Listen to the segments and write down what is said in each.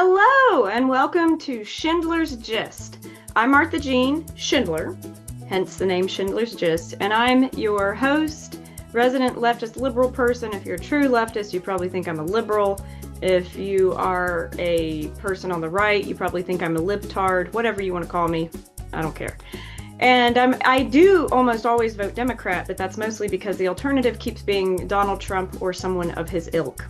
Hello and welcome to Schindler's Gist. I'm Martha Jean Schindler, hence the name Schindler's Gist, and I'm your host, resident leftist liberal person. If you're a true leftist, you probably think I'm a liberal. If you are a person on the right, you probably think I'm a libtard, whatever you want to call me. I don't care. And I do almost always vote Democrat, but that's mostly because the alternative keeps being Donald Trump or someone of his ilk.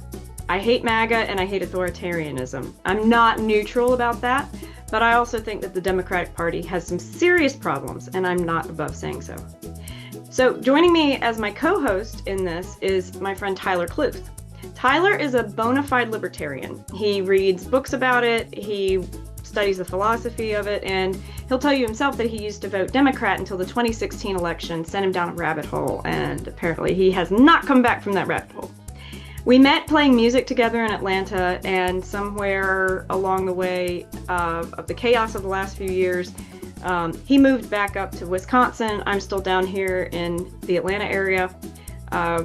I hate MAGA and I hate authoritarianism. I'm not neutral about that, but I also think that the Democratic Party has some serious problems, and I'm not above saying so. So joining me as my co-host in this is my friend Tyler Kluth. Tyler is a bona fide libertarian. He reads books about it, he studies the philosophy of it, and he'll tell you himself that he used to vote Democrat until the 2016 election sent him down a rabbit hole, and apparently he has not come back from that rabbit hole. We met playing music together in Atlanta, and somewhere along the way of the chaos of the last few years, he moved back up to Wisconsin. I'm still down here in the Atlanta area.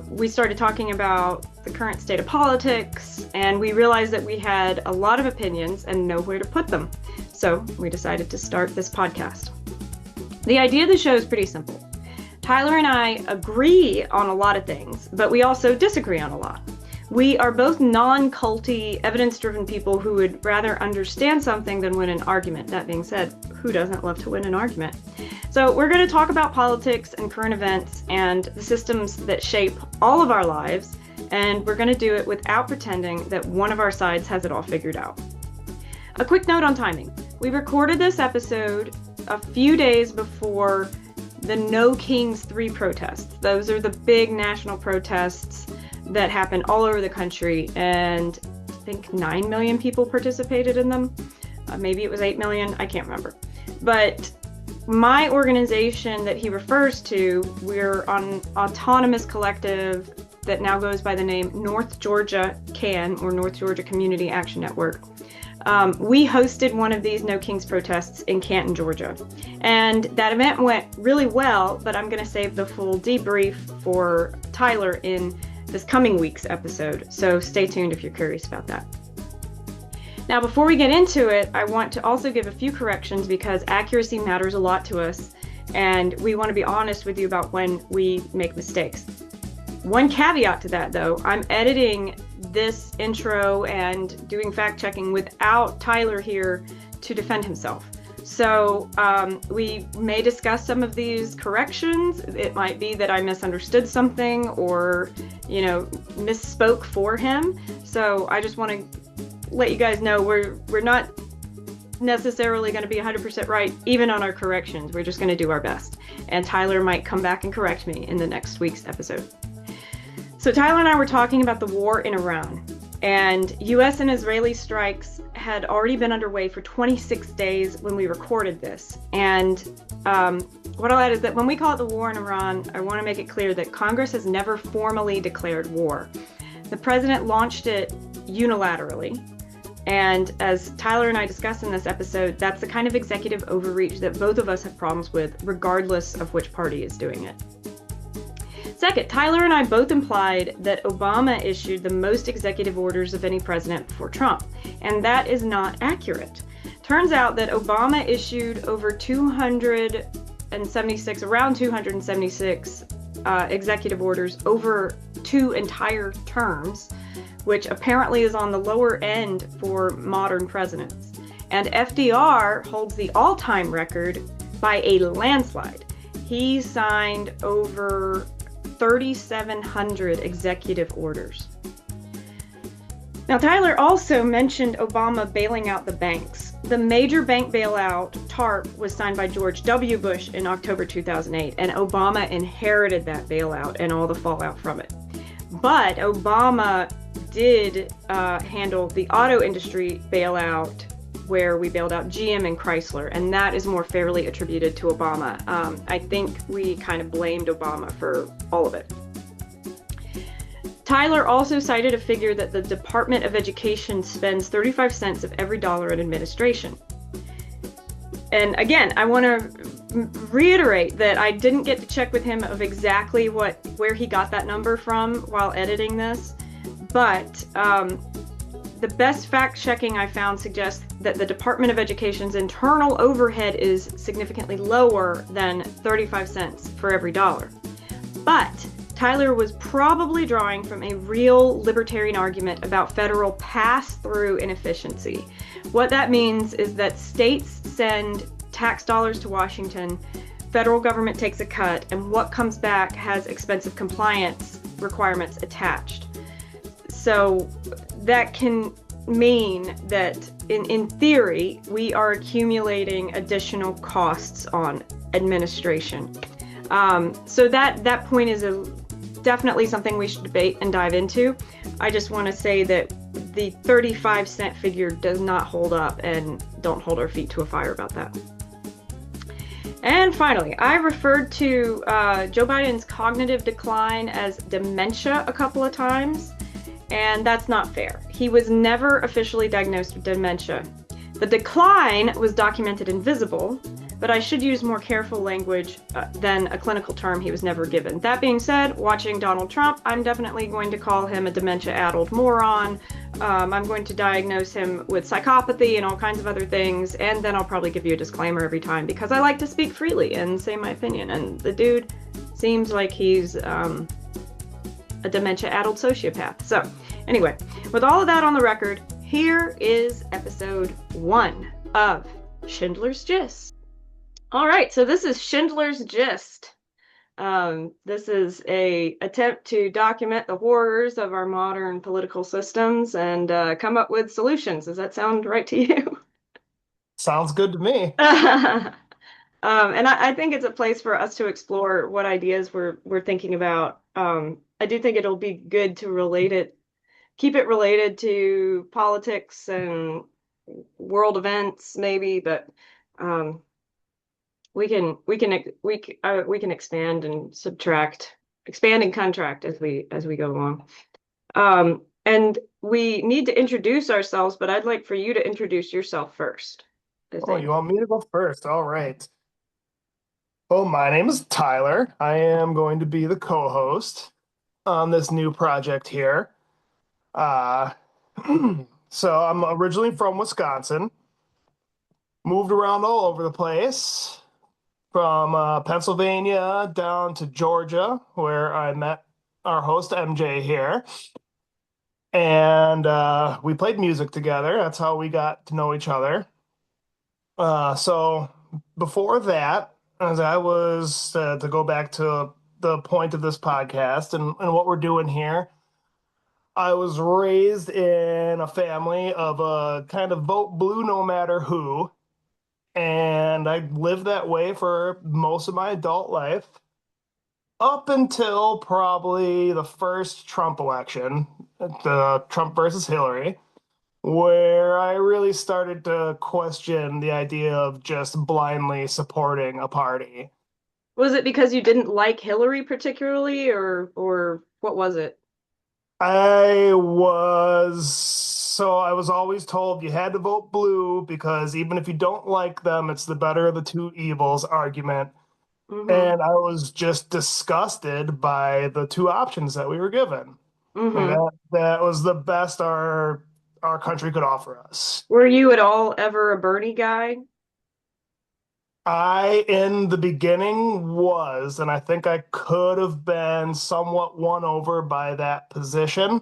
We started talking about the current state of politics, and we realized that we had a lot of opinions and nowhere to put them. So we decided to start this podcast. The idea of the show is pretty simple. Tyler and I agree on a lot of things, but we also disagree on a lot. We are both non-culty, evidence-driven people who would rather understand something than win an argument. That being said, who doesn't love to win an argument? So we're going to talk about politics and current events and the systems that shape all of our lives, and we're going to do it without pretending that one of our sides has it all figured out. A quick note on timing. We recorded this episode a few days before the No Kings 3 protests. Those are the big national protests that happened all over the country, and I think 9 million people participated in them. Maybe it was 8 million, I can't remember. But my organization that he refers to, we're an autonomous collective that now goes by the name North Georgia CAN, or North Georgia Community Action Network. We hosted one of these No Kings protests in Canton, Georgia. And that event went really well, but I'm going to save the full debrief for Tyler in this coming week's episode, so stay tuned if you're curious about that. Now, before we get into it, I want to also give a few corrections because accuracy matters a lot to us, and we want to be honest with you about when we make mistakes. One caveat to that, though, I'm editing this intro and doing fact-checking without Tyler here to defend himself. So we may discuss some of these corrections. It might be that I misunderstood something or, misspoke for him. So I just want to let you guys know we're not necessarily going to be 100% right, even on our corrections. We're just going to do our best. And Tyler might come back and correct me in the next week's episode. So Tyler and I were talking about the war in Iran. And U.S. and Israeli strikes had already been underway for 26 days when we recorded this. And what I'll add is that when we call it the war in Iran, I want to make it clear that Congress has never formally declared war. The president launched it unilaterally. And as Tyler and I discussed in this episode, that's the kind of executive overreach that both of us have problems with, regardless of which party is doing it. Second, Tyler and I both implied that Obama issued the most executive orders of any president before Trump, and that is not accurate. Turns out that Obama issued over around 276 executive orders over 2 entire terms, which apparently is on the lower end for modern presidents. And FDR holds the all-time record by a landslide. He signed over 3,700 executive orders. Now, Tyler also mentioned Obama bailing out the banks. The major bank bailout, TARP, was signed by George W. Bush in October 2008, and Obama inherited that bailout and all the fallout from it. But Obama did handle the auto industry bailout, where we bailed out GM and Chrysler, and that is more fairly attributed to Obama. I think we kind of blamed Obama for all of it. Tyler also cited a figure that the Department of Education spends 35 cents of every dollar in administration. And again, I want to reiterate that I didn't get to check with him of exactly where he got that number from while editing this, but the best fact checking I found suggests that the Department of Education's internal overhead is significantly lower than 35 cents for every dollar. But Tyler was probably drawing from a real libertarian argument about federal pass-through inefficiency. What that means is that states send tax dollars to Washington, federal government takes a cut, and what comes back has expensive compliance requirements attached. So that can mean that in theory, we are accumulating additional costs on administration. So that point is definitely something we should debate and dive into. I just want to say that the 35-cent figure does not hold up, and don't hold our feet to a fire about that. And finally, I referred to Joe Biden's cognitive decline as dementia a couple of times, and that's not fair. He was never officially diagnosed with dementia. The decline was documented and visible, but I should use more careful language than a clinical term he was never given. That being said, watching Donald Trump, I'm definitely going to call him a dementia-addled moron. I'm going to diagnose him with psychopathy and all kinds of other things, and then I'll probably give you a disclaimer every time because I like to speak freely and say my opinion. And the dude seems like he's a dementia-addled sociopath. So anyway, with all of that on the record, here is episode 1 of Schindler's Gist. All right, so this is Schindler's Gist. This is an attempt to document the horrors of our modern political systems and come up with solutions. Does that sound right to you? Sounds good to me. And I think it's a place for us to explore what ideas we're thinking about. I do think it'll be good to keep it related to politics and world events, maybe, but we can expand and subtract, expand and contract as we go along. And we need to introduce ourselves, but I'd like for you to introduce yourself first. Oh, you want me to go first? All right. Well, my name is Tyler. I am going to be the co-host on this new project here. Uh, so I'm originally from Wisconsin, moved around all over the place, from Pennsylvania down to Georgia, where I met our host MJ here. And we played music together. That's how we got to know each other. So before that, as I was to go back to the point of this podcast and what we're doing here, I was raised in a family of a kind of vote blue no matter who, and I lived that way for most of my adult life up until probably the first Trump election, the Trump versus Hillary, where I really started to question the idea of just blindly supporting a party. Was it because you didn't like Hillary particularly, or what was it? I was always told you had to vote blue because even if you don't like them, it's the better of the two evils argument. Mm-hmm. And I was just disgusted by the two options that we were given. And Mm-hmm. that was the best our country could offer us. Were you at all ever a Bernie guy? I, in the beginning, was, and I think I could have been somewhat won over by that position.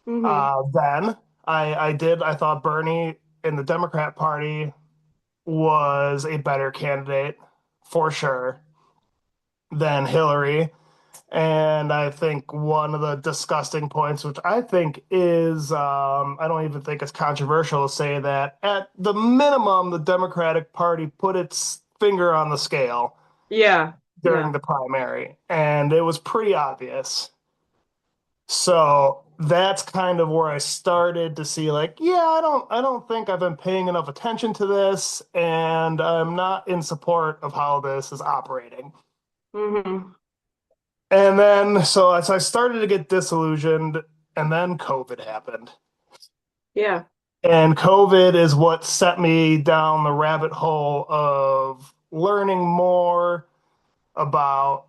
Mm-hmm. Then I thought Bernie in the Democrat Party was a better candidate for sure than Hillary. And I think one of the disgusting points, which I think is, I don't even think it's controversial to say that at the minimum, the Democratic Party put its finger on the scale Yeah. during Yeah. the primary, and it was pretty obvious. So that's kind of where I started to see, like, yeah, I don't think I've been paying enough attention to this, and I'm not in support of how this is operating. Mm-hmm. And then, so as I started to get disillusioned, and then COVID happened. Yeah. And COVID is what set me down the rabbit hole of learning more about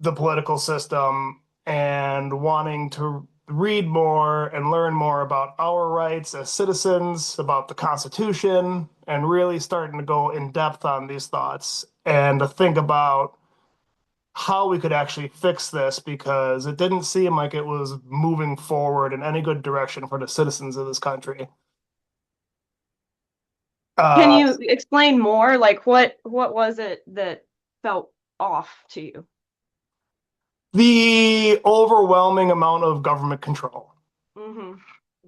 the political system and wanting to read more and learn more about our rights as citizens, about the Constitution, and really starting to go in depth on these thoughts and to think about how we could actually fix this because it didn't seem like it was moving forward in any good direction for the citizens of this country. Can Uh, you explain more? Like what was it that felt off to you? the overwhelming amount of government control, Mm-hmm.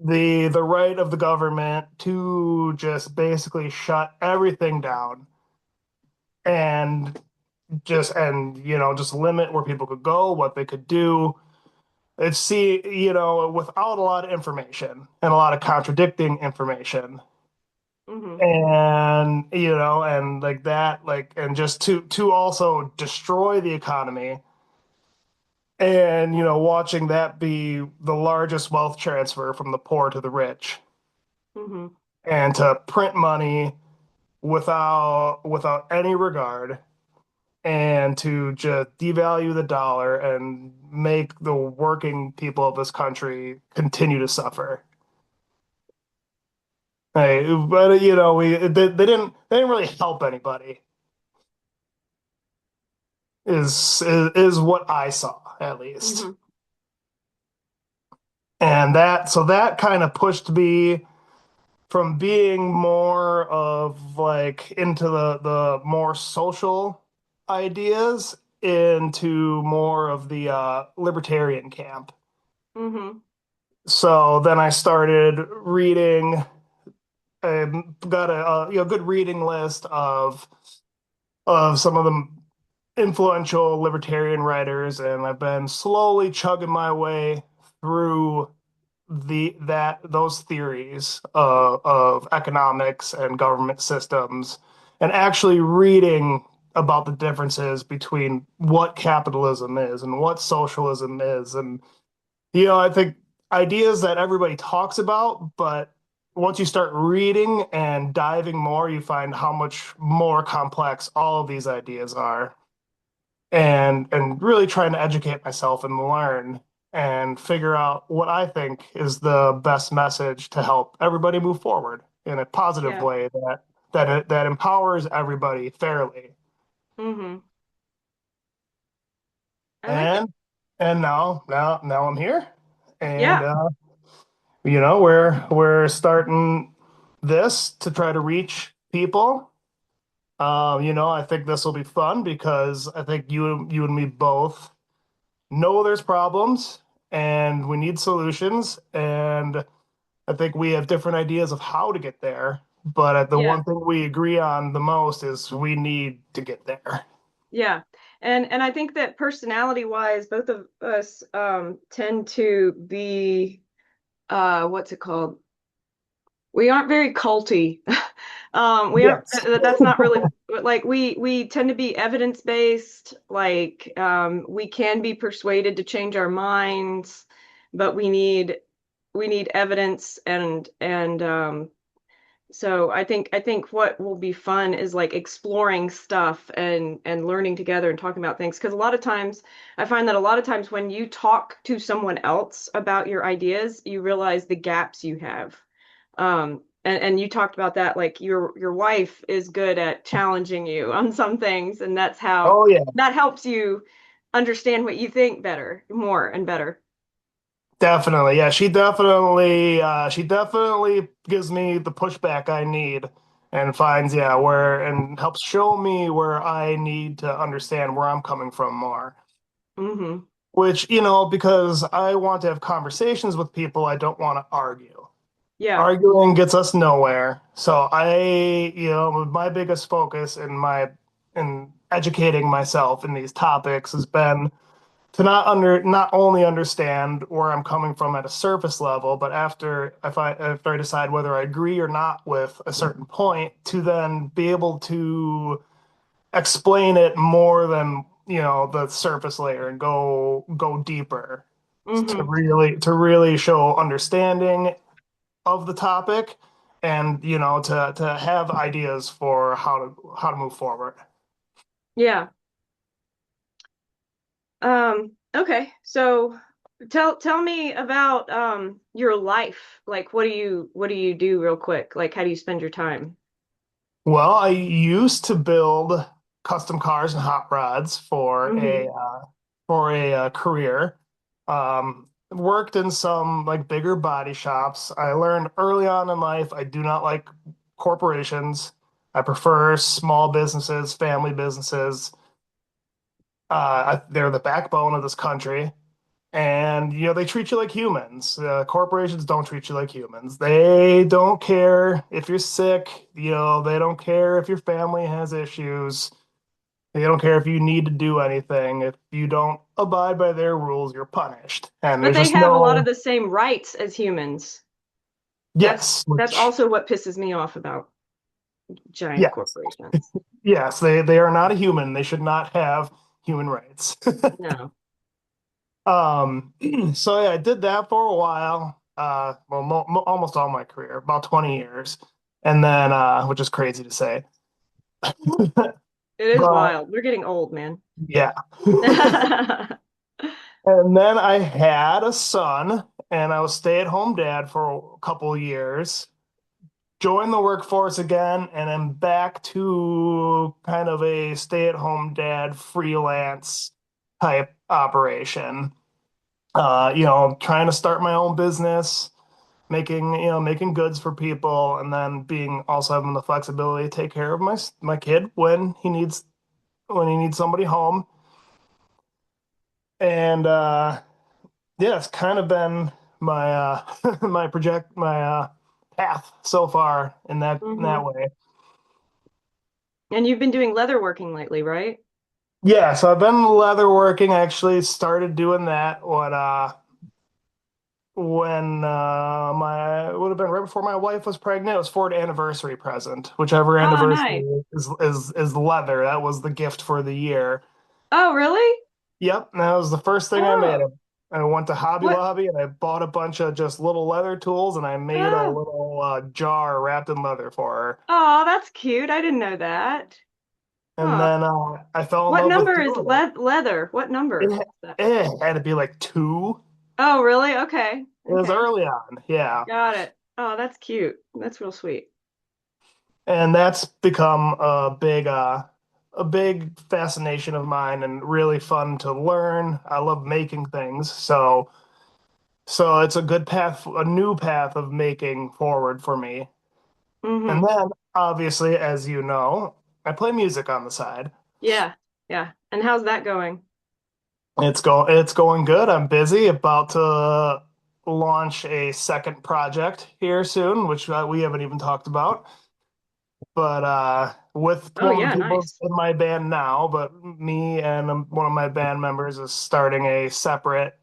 the right of the government to just basically shut everything down and just limit where people could go, what they could do. It's without a lot of information and a lot of contradicting information. Mm-hmm. And like that, like, and just to also destroy the economy and watching that be the largest wealth transfer from the poor to the rich Mm-hmm. and to print money without any regard and to just devalue the dollar and make the working people of this country continue to suffer. Hey, but they didn't really help anybody. Is what I saw at least, Mm-hmm. and that kind of pushed me from being more of like into the more social ideas into more of the libertarian camp. Mm-hmm. So then I started reading. I got a good reading list of some of the influential libertarian writers, and I've been slowly chugging my way through those theories of economics and government systems, and actually reading about the differences between what capitalism is and what socialism is, and I think ideas that everybody talks about, but once you start reading and diving more, you find how much more complex all of these ideas are. And really trying to educate myself and learn and figure out what I think is the best message to help everybody move forward in a positive Yeah. way that empowers everybody fairly. Mm-hmm. I like it. And now I'm here, and Yeah. we're starting this to try to reach people. I think this will be fun because I think you and me both know there's problems and we need solutions, and I think we have different ideas of how to get there. But the Yeah. one thing we agree on the most is we need to get there. Yeah. And I think that personality wise, both of us tend to be what's it called? We aren't very culty. We aren't Yes. that's not really like we tend to be evidence based, like we can be persuaded to change our minds, but we need evidence and so I think what will be fun is like exploring stuff and learning together and talking about things. Because a lot of times I find that a lot of times when you talk to someone else about your ideas, you realize the gaps you have. And you talked about that, like your wife is good at challenging you on some things, and that's how Oh yeah, that helps you understand what you think better, more and better. definitely. Yeah, she definitely gives me the pushback I need and finds where and helps show me where I need to understand where I'm coming from more. Mm-hmm. Which, because I want to have conversations with people, I don't want to argue. Yeah. Arguing gets us nowhere. So my biggest focus in educating myself in these topics has been to not only understand where I'm coming from at a surface level, but after I decide whether I agree or not with a certain point, to then be able to explain it more than the surface layer and go deeper to Mm-hmm. really show understanding of the topic and to have ideas for how to move forward. Yeah. Okay. So Tell me about your life. Like what do you do real quick? Like how do you spend your time? Well, I used to build custom cars and hot rods Hmm. for a career. Worked in some like bigger body shops. I learned early on in life I do not like corporations. I prefer small businesses, family businesses. They're the backbone of this country. And they treat you like humans. Corporations don't treat you like humans. They don't care if you're sick. They don't care if your family has issues. They don't care if you need to do anything. If you don't abide by their rules, you're punished. And But there's they just have a lot of no the same rights as humans. That's yes, that's which also what pisses me off about giant yes, corporations. yes, they are not a human. They should not have human rights. No. Um, so yeah, I did that for a while. Well, almost all my career, about 20 years, and then which is crazy to say. It is But wild. We're getting old, man. yeah. And then I had a son, and I was stay-at-home dad for a couple of years. Joined the workforce again, and I'm back to kind of a stay-at-home dad freelance type operation. Trying to start my own business, making goods for people, and then being also having the flexibility to take care of my kid when he needs somebody home. And yeah, it's kind of been my my path so far in Hmm. that way. And you've been doing leather working lately, right? Yeah, so I've been leather working. I actually started doing that when my it would have been right before my wife was pregnant. It was for an anniversary present, whichever Oh, nice. anniversary is leather. That was the gift for the year. Oh, really? Yep, and that was the first thing I made. Oh, I went to Hobby what? Lobby and I bought a bunch of just little leather tools and I made a Oh, little jar wrapped in leather for her. oh, that's cute. I didn't know that. And Huh. then I fell in What love with number is doing leather? What it. number It, is that? it had to be like two. Oh, really? Okay. It was Okay. early on, yeah. Got it. Oh, that's cute. That's real sweet. And that's become a big fascination of mine and really fun to learn. I love making things, so it's a good path, a new path of making forward for me. And Mm-hmm. then obviously, as you know, I play music on the side. Yeah. Yeah. And how's that going? It's going good. I'm busy, about to launch a second project here soon, which we haven't even talked about. But with Oh, one of yeah, the people nice. in my band now, but me and one of my band members is starting a separate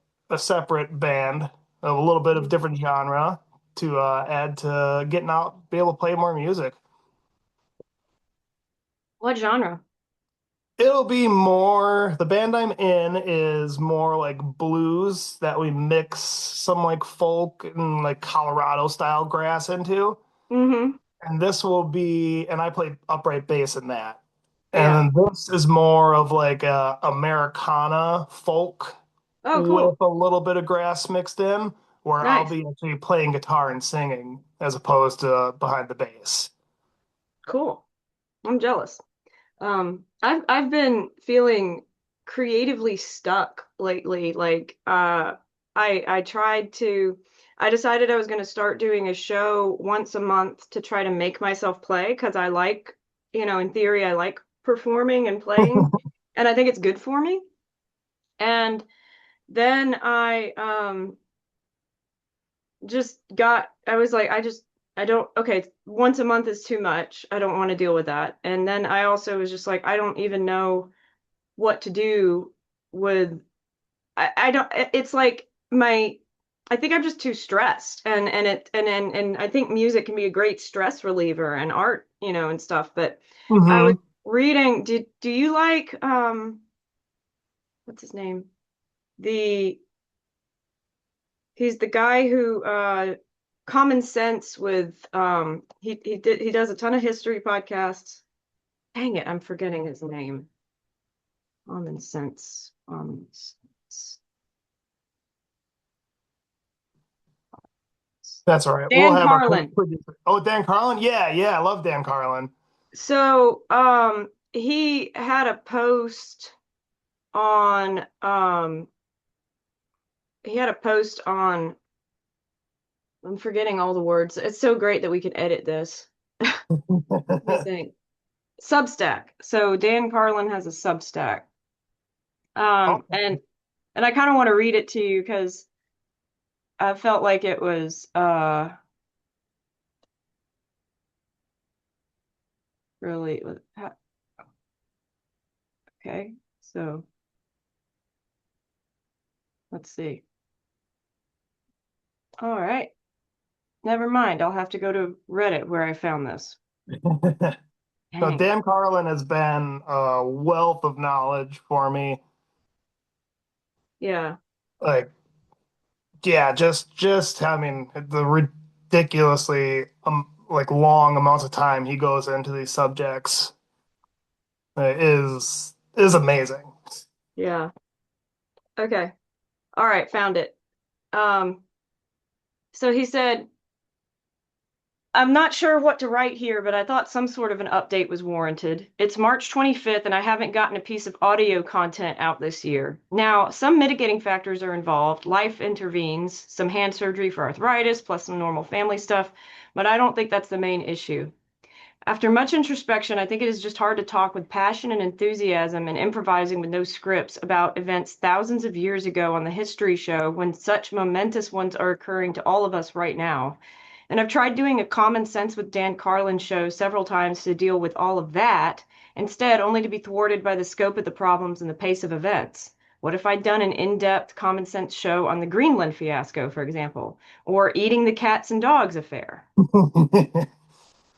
band of a little bit of different genre to add to getting out, be able to play more music. What genre? It'll be more, the band I'm in is more like blues that we mix some like folk and like Colorado style grass into. Mm-hmm. And this will be, and I play upright bass in that. And Yeah. then this is more of like a Americana folk Oh, with cool. a little bit of grass mixed in, where I'll Nice. be actually playing guitar and singing as opposed to behind the bass. Cool. I'm jealous. I've been feeling creatively stuck lately. Like, I tried to, I decided I was going to start doing a show once a month to try to make myself play because I like, in theory, I like performing and playing, and I think it's good for me. And then I was like, I don't, okay, once a month is too much. I don't want to deal with that. And then I also was just like, I don't even know what to do with I don't it's like I think I'm just too stressed and I think music can be a great stress reliever and art, and stuff. But I was Hmm. reading, do you like what's his name? The He's the guy who Common Sense with he does a ton of history podcasts. Dang it, I'm forgetting his name. Common Sense. Common Sense. That's all right. We'll Dan have our Carlin. producer. Oh, Dan Carlin? Yeah, yeah, I love Dan Carlin. So, he had a post on, he had a post on, I'm forgetting all the words. It's so great that we could edit this. Let me think. Substack. So Dan Carlin has a Substack. Oh, And I kind of want to read it to you because I felt like it was really okay. So let's see. All right. Never mind. I'll have to go to Reddit where I found this. so Dang. Dan Carlin has been a wealth of knowledge for me. Yeah. Like, yeah, just I mean, the ridiculously like long amounts of time he goes into these subjects is amazing. Yeah. Okay. All right. Found it. Um, so he said, I'm not sure what to write here, but I thought some sort of an update was warranted. It's March 25th, and I haven't gotten a piece of audio content out this year. Now, some mitigating factors are involved. Life intervenes, some hand surgery for arthritis, plus some normal family stuff, but I don't think that's the main issue. After much introspection, I think it is just hard to talk with passion and enthusiasm and improvising with no scripts about events thousands of years ago on the History Show when such momentous ones are occurring to all of us right now. And I've tried doing a Common Sense with Dan Carlin show several times to deal with all of that, instead only to be thwarted by the scope of the problems and the pace of events. What if I'd done an in-depth Common Sense show on the Greenland fiasco, for example, or eating the cats and dogs affair?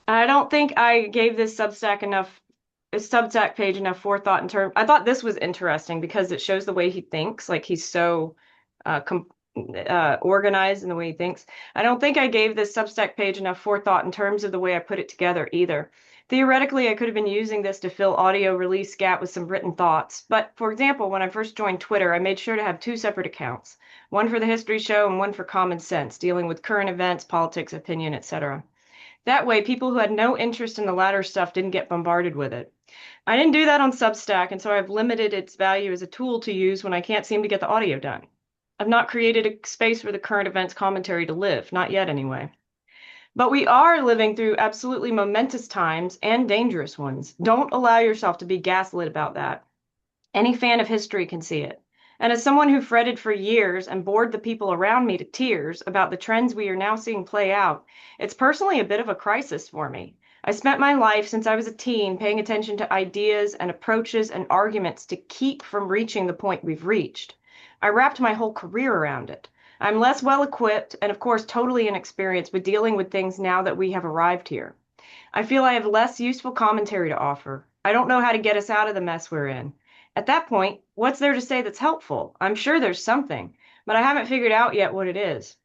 I don't think I gave this Substack page enough forethought in terms. I thought this was interesting because it shows the way he thinks. Like he's so com organized in the way he thinks. I don't think I gave this Substack page enough forethought in terms of the way I put it together either. Theoretically, I could have been using this to fill audio release gap with some written thoughts. But for example, when I first joined Twitter, I made sure to have two separate accounts, one for the history show and one for Common Sense, dealing with current events, politics, opinion, etc. That way, people who had no interest in the latter stuff didn't get bombarded with it. I didn't do that on Substack, and so I've limited its value as a tool to use when I can't seem to get the audio done. I've not created a space for the current events commentary to live, not yet anyway. But we are living through absolutely momentous times and dangerous ones. Don't allow yourself to be gaslit about that. Any fan of history can see it. And as someone who fretted for years and bored the people around me to tears about the trends we are now seeing play out, it's personally a bit of a crisis for me. I spent my life since I was a teen paying attention to ideas and approaches and arguments to keep from reaching the point we've reached. I wrapped my whole career around it. I'm less well equipped and, of course, totally inexperienced with dealing with things now that we have arrived here. I feel I have less useful commentary to offer. I don't know how to get us out of the mess we're in. At that point, what's there to say that's helpful? I'm sure there's something, but I haven't figured out yet what it is.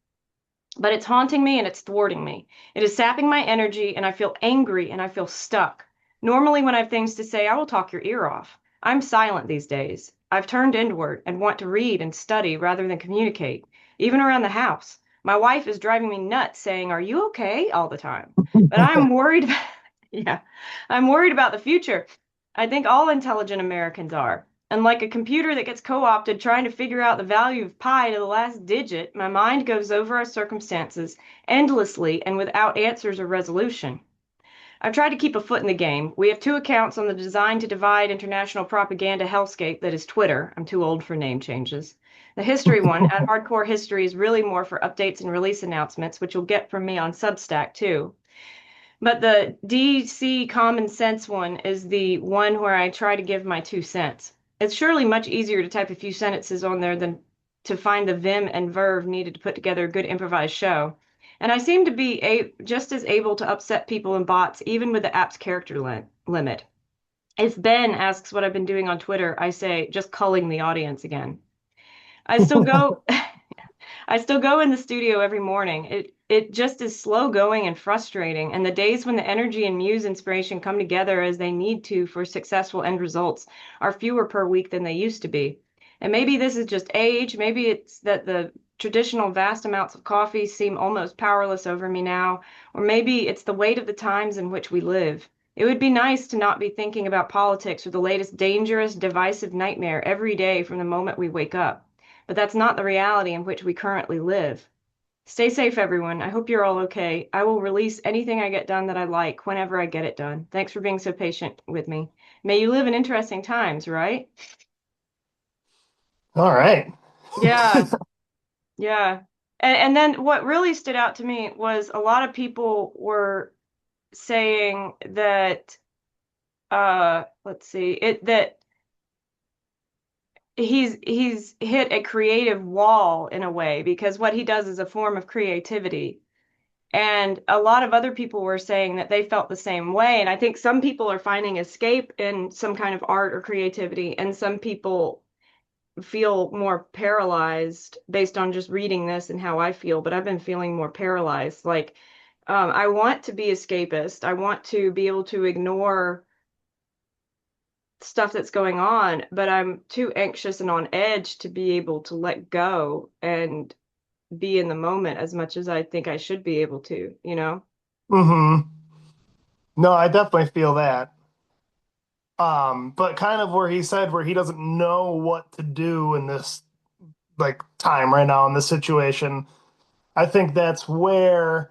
But it's haunting me and it's thwarting me. It is sapping my energy and I feel angry and I feel stuck. Normally, when I have things to say, I will talk your ear off. I'm silent these days. I've turned inward and want to read and study rather than communicate, even around the house. My wife is driving me nuts saying, "Are you okay?" all the time. But I'm worried about, yeah, I'm worried about the future. I think all intelligent Americans are. And like a computer that gets co-opted trying to figure out the value of pi to the last digit, my mind goes over our circumstances endlessly and without answers or resolution. I've tried to keep a foot in the game. We have two accounts on the Design to Divide international propaganda hellscape that is Twitter. I'm too old for name changes. The history one, at Hardcore History, is really more for updates and release announcements, which you'll get from me on Substack too. But the DC Common Sense one is the one where I try to give my 2 cents. It's surely much easier to type a few sentences on there than to find the vim and verve needed to put together a good improvised show. And I seem to be just as able to upset people and bots, even with the app's character limit. If Ben asks what I've been doing on Twitter, I say, just culling the audience again. I still go I still go in the studio every morning. It just is slow going and frustrating, and the days when the energy and muse inspiration come together as they need to for successful end results are fewer per week than they used to be. And maybe this is just age, maybe it's that the traditional vast amounts of coffee seem almost powerless over me now, or maybe it's the weight of the times in which we live. It would be nice to not be thinking about politics or the latest dangerous, divisive nightmare every day from the moment we wake up. But that's not the reality in which we currently live. Stay safe, everyone. I hope you're all okay. I will release anything I get done that I like whenever I get it done. Thanks for being so patient with me. May you live in interesting times, right? All right. Yeah, yeah. And then what really stood out to me was a lot of people were saying that let's see, it that he's hit a creative wall in a way because what he does is a form of creativity. And a lot of other people were saying that they felt the same way. And I think some people are finding escape in some kind of art or creativity, and some people feel more paralyzed based on just reading this and how I feel. But I've been feeling more paralyzed. Like, I want to be escapist. I want to be able to ignore stuff that's going on, but I'm too anxious and on edge to be able to let go and be in the moment as much as I think I should be able to, you know? Mm-hmm. No, I definitely feel that. But kind of where he said where he doesn't know what to do in this like time right now in this situation. I think that's where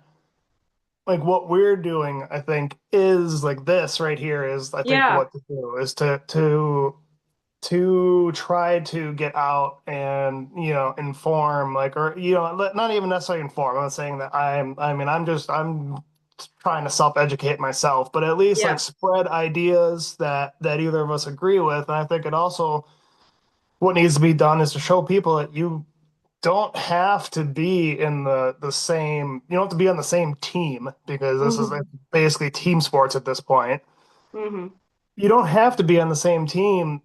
like what we're doing, I think, is like this right here is I think Yeah. what to do is to try to get out and inform like or not even necessarily inform. I'm not saying that I'm trying to self-educate myself, but at least like Yeah. spread ideas that either of us agree with. And I think it also what needs to be done is to show people that you don't have to be in the same you don't have to be on the same team because this is like Hmm. basically team sports at this point. Hmm. You don't have to be on the same team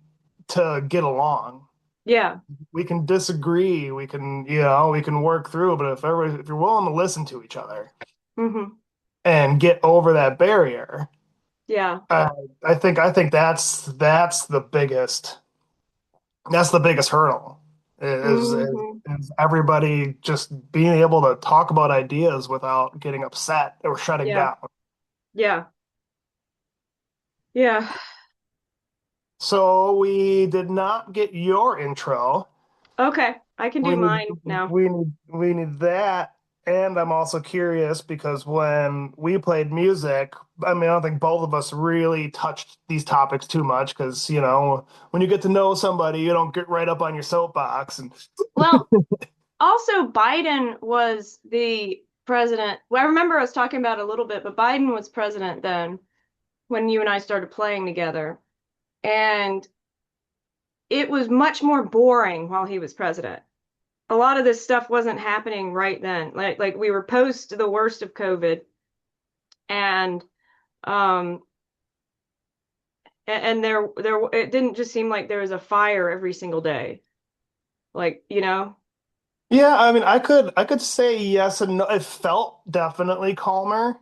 to get along. Yeah. We can disagree, we can we can work through, but if you're willing to listen to each other Hmm. and get over that barrier, Yeah. uh, I think that's the biggest hurdle Hmm. is everybody just being able to talk about ideas without getting upset or shutting Yeah. down. Yeah. Yeah. So we did not get your intro. Okay. I can do We need mine now. we need that. And I'm also curious because when we played music, I mean, I don't think both of us really touched these topics too much because, when you get to know somebody, you don't get right up on your soapbox. And Well, also Biden was the president. Well, I remember I was talking about it a little bit, but Biden was president then when you and I started playing together. And it was much more boring while he was president. A lot of this stuff wasn't happening right then. Like we were post the worst of COVID, and um and there it didn't just seem like there was a fire every single day. Like, you know? yeah, I mean, I could say yes and no. It felt definitely calmer,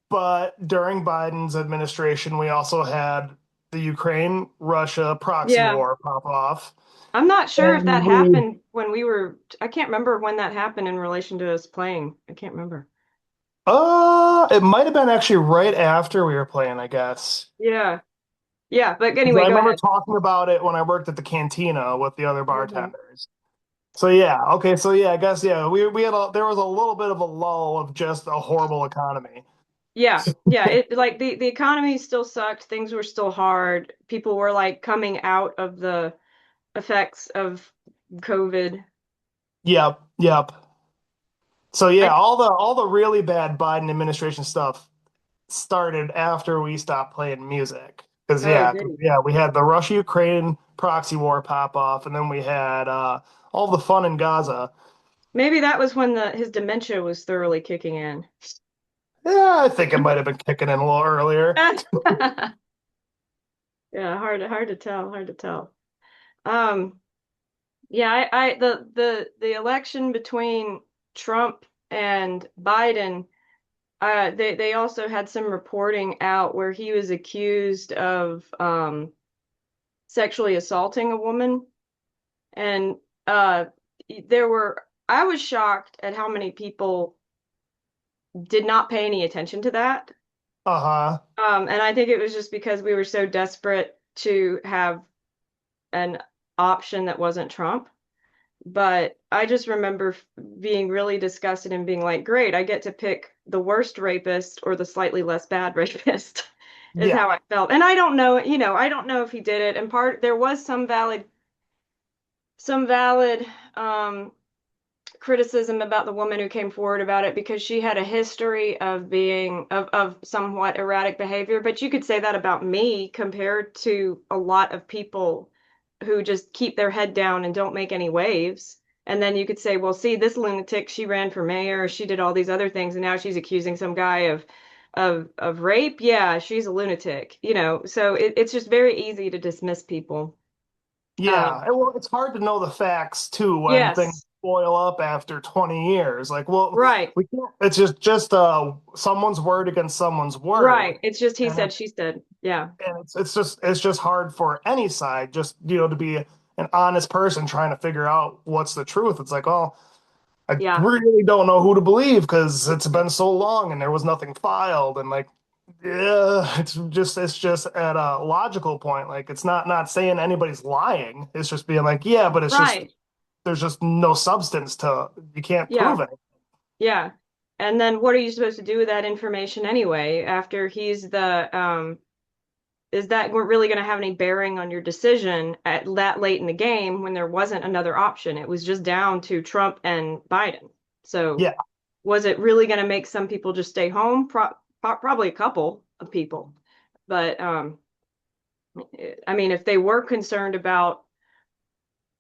but during Biden's administration, we also had the Ukraine-Russia proxy Yeah. war pop off. I'm not sure if that And we happened when we were, I can't remember when that happened in relation to us playing. I can't remember. it might have been actually right after we were playing, I guess. Yeah. Yeah, but 'Cause anyway, I go remember ahead. talking about it when I worked at the cantina with the other Hmm. bartenders. So yeah, okay, so yeah, I guess yeah, we had there was a little bit of a lull of just a horrible economy. Yeah. Yeah, it like the economy still sucked. Things were still hard. People were like coming out of the effects of COVID. Yep, yep. So yeah, I all the really bad Biden administration stuff started after we stopped playing music. Oh, 'Cause, goody. yeah, we had the Russia-Ukraine proxy war pop off, and then we had all the fun in Gaza. Maybe that was when the his dementia was thoroughly kicking in. Yeah, I think it might have been kicking in a little earlier. Yeah, hard to tell, hard to tell. Um, yeah, the election between Trump and Biden, they also had some reporting out where he was accused of sexually assaulting a woman, and uh there were I was shocked at how many people did not pay any attention to that. Uh-huh. And I think it was just because we were so desperate to have an option that wasn't Trump. But I just remember being really disgusted and being like, great, I get to pick the worst rapist or the slightly less bad rapist, is Yeah. how I felt. And I don't know, I don't know if he did it. And there was some valid um, criticism about the woman who came forward about it because she had a history of of somewhat erratic behavior. But you could say that about me compared to a lot of people who just keep their head down and don't make any waves. And then you could say, well, see, this lunatic, she ran for mayor, she did all these other things, and now she's accusing some guy of rape. Yeah, she's a lunatic, So it's just very easy to dismiss people. Yeah. Well, it's hard to know the facts too when things Yes, boil up after 20 years. Like, well, right, we can't, it's just someone's word against someone's word. right. It's just he And said, she said. Yeah, it's just hard for any side just to be an honest person trying to figure out what's the truth. It's like, oh, I yeah, really don't know who to believe because it's been so long and there was nothing filed. And like, yeah, it's just at a logical point. Like, it's not saying anybody's lying. It's just being like, yeah, but it's just right. there's just no substance to, you can't Yeah, prove it. yeah. And then what are you supposed to do with that information anyway after he's is that really going to have any bearing on your decision at that late in the game when there wasn't another option? It was just down to Trump and Biden. So Yeah, was it really going to make some people just stay home? Probably a couple of people. But I mean, if they were concerned about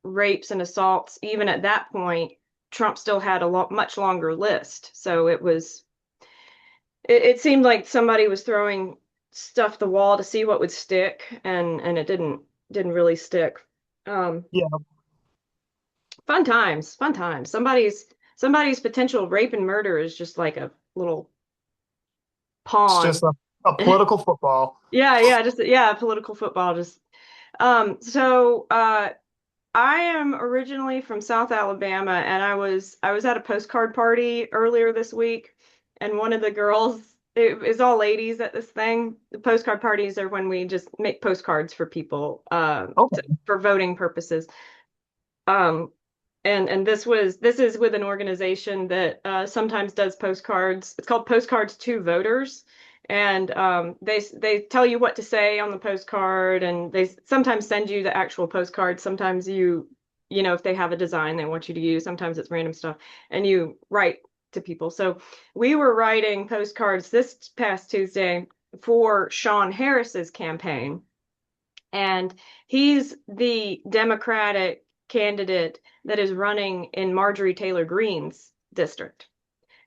rapes and assaults, even at that point, Trump still had a much longer list. So it seemed like somebody was throwing stuff at the wall to see what would stick, and it didn't really stick. Um, yeah. Fun times, fun times. Somebody's potential rape and murder is just like a little It's just pawn. a political football. Yeah, yeah, just yeah, political football. Just I am originally from South Alabama, and I was at a postcard party earlier this week, and one of the girls, it is all ladies at this thing. The postcard parties are when we just make postcards for people Okay. for voting purposes. Um, and this is with an organization that sometimes does postcards. It's called Postcards to Voters, and they tell you what to say on the postcard, and they sometimes send you the actual postcard. Sometimes if they have a design they want you to use. Sometimes it's random stuff, and you write to people. So we were writing postcards this past Tuesday for Sean Harris's campaign, and he's the Democratic candidate that is running in Marjorie Taylor Greene's district,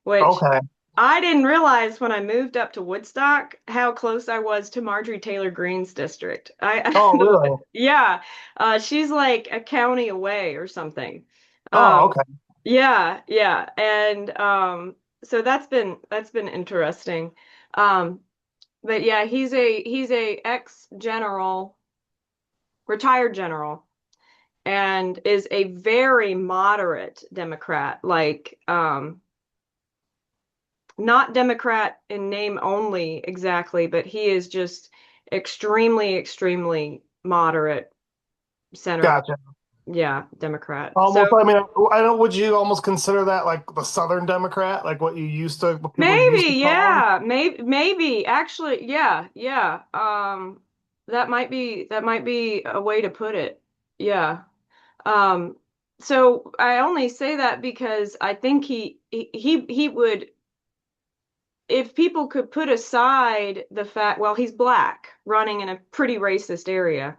which Okay. I didn't realize when I moved up to Woodstock how close I was to Marjorie Taylor Greene's district. Oh, really? Yeah, she's like a county away or something. Oh, Um, okay. yeah, yeah, and so that's been interesting. Um, but yeah, he's a ex-general, retired general, and is a very moderate Democrat, like not Democrat in name only exactly, but he is just extremely, extremely moderate center, Gotcha. yeah, Democrat. So Almost, I mean, I don't, would you almost consider that like the Southern Democrat, like what people used to maybe, call them? yeah, maybe actually, yeah, yeah. That might be a way to put it. Yeah. Um, so I only say that because I think he would, if people could put aside the fact, well, he's black, running in a pretty racist area,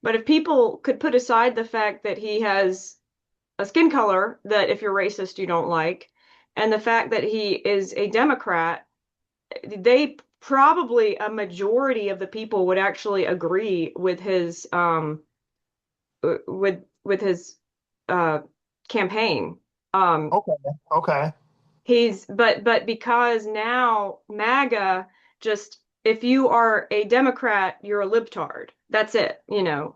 but if people could put aside the fact that he has a skin color that if you're racist you don't like, and the fact that he is a Democrat, they probably a majority of the people would actually agree with his with his uh campaign. Um, Okay. Okay. but because now MAGA, just if you are a Democrat, you're a libtard. That's it, you know.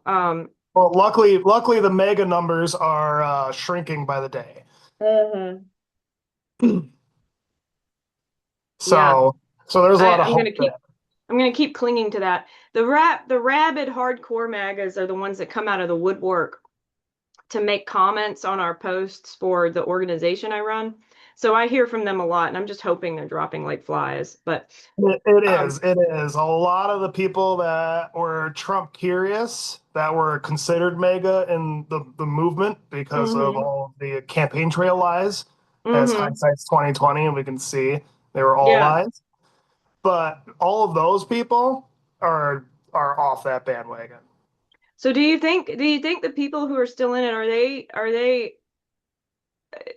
Well, luckily the mega numbers are shrinking by the day. Mhm. Yeah, So so there's a lot of I'm hope gonna there. keep clinging to that. The rabid hardcore MAGAs are the ones that come out of the woodwork to make comments on our posts for the organization I run. So I hear from them a lot, and I'm just hoping they're dropping like flies. But It um, is. It is. A lot of the people that were Trump curious, that were considered MAGA in the movement because of hmm all of the campaign trail lies, as hmm hindsight's 2020, and we can see they were all yeah. lies. But all of those people are off that bandwagon. So do you think the people who are still in it are they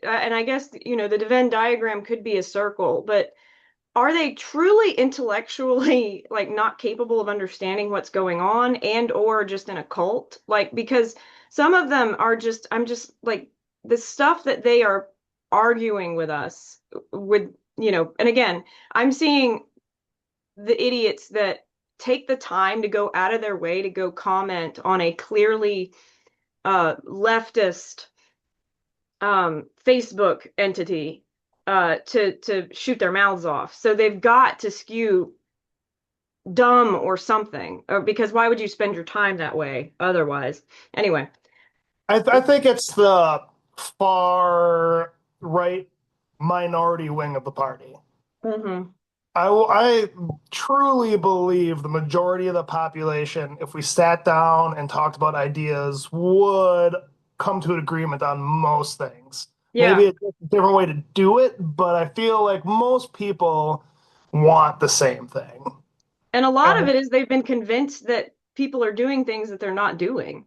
and I guess the Venn diagram could be a circle, but are they truly intellectually like not capable of understanding what's going on and or just in a cult? Like because some of them are just I'm just like the stuff that they are arguing with us with and again, I'm seeing the idiots that take the time to go out of their way to go comment on a clearly leftist Facebook entity to shoot their mouths off. So they've got to skew dumb or something, or because why would you spend your time that way otherwise? Anyway. I think it's the far right minority wing of the party. hmm I truly believe the majority of the population, if we sat down and talked about ideas, would come to an agreement on most things. Maybe Yeah. it's a different way to do it, but I feel like most people want the same thing. And a lot of And it is they've been convinced that people are doing things that they're not doing.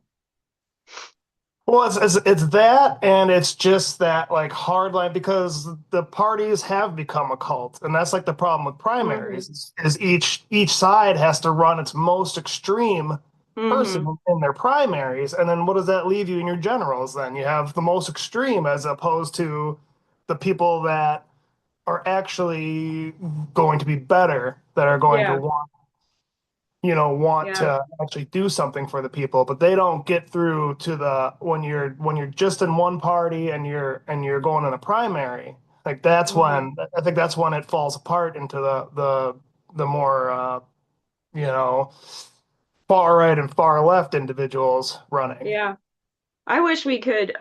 well, it's that, and it's just that like hard line because the parties have become a cult, and that's like the problem with hmm primaries is each side has to run its most extreme person hmm in their primaries, and then what does that leave you in your generals? Then you have the most extreme as opposed to the people that are actually going to be better, that are going to Yeah. want Yeah. to actually do something for the people, but they don't get through to the when you're just in one party and you're going in a primary. Like that's hmm when I think that's when it falls apart into the more you know far right and far left individuals running. Yeah. I wish we could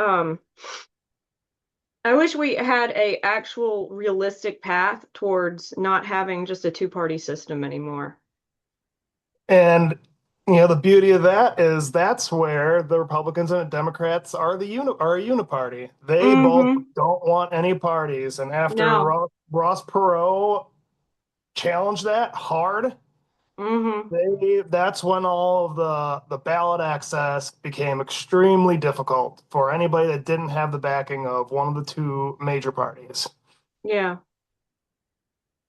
I wish we had a actual realistic path towards not having just a two-party system anymore. And the beauty of that is that's where the Republicans and the Democrats are a uniparty. They both hmm don't want any parties. And after No. Ross Perot challenged that hard, hmm that's when all of the ballot access became extremely difficult for anybody that didn't have the backing of one of the two major parties. Yeah.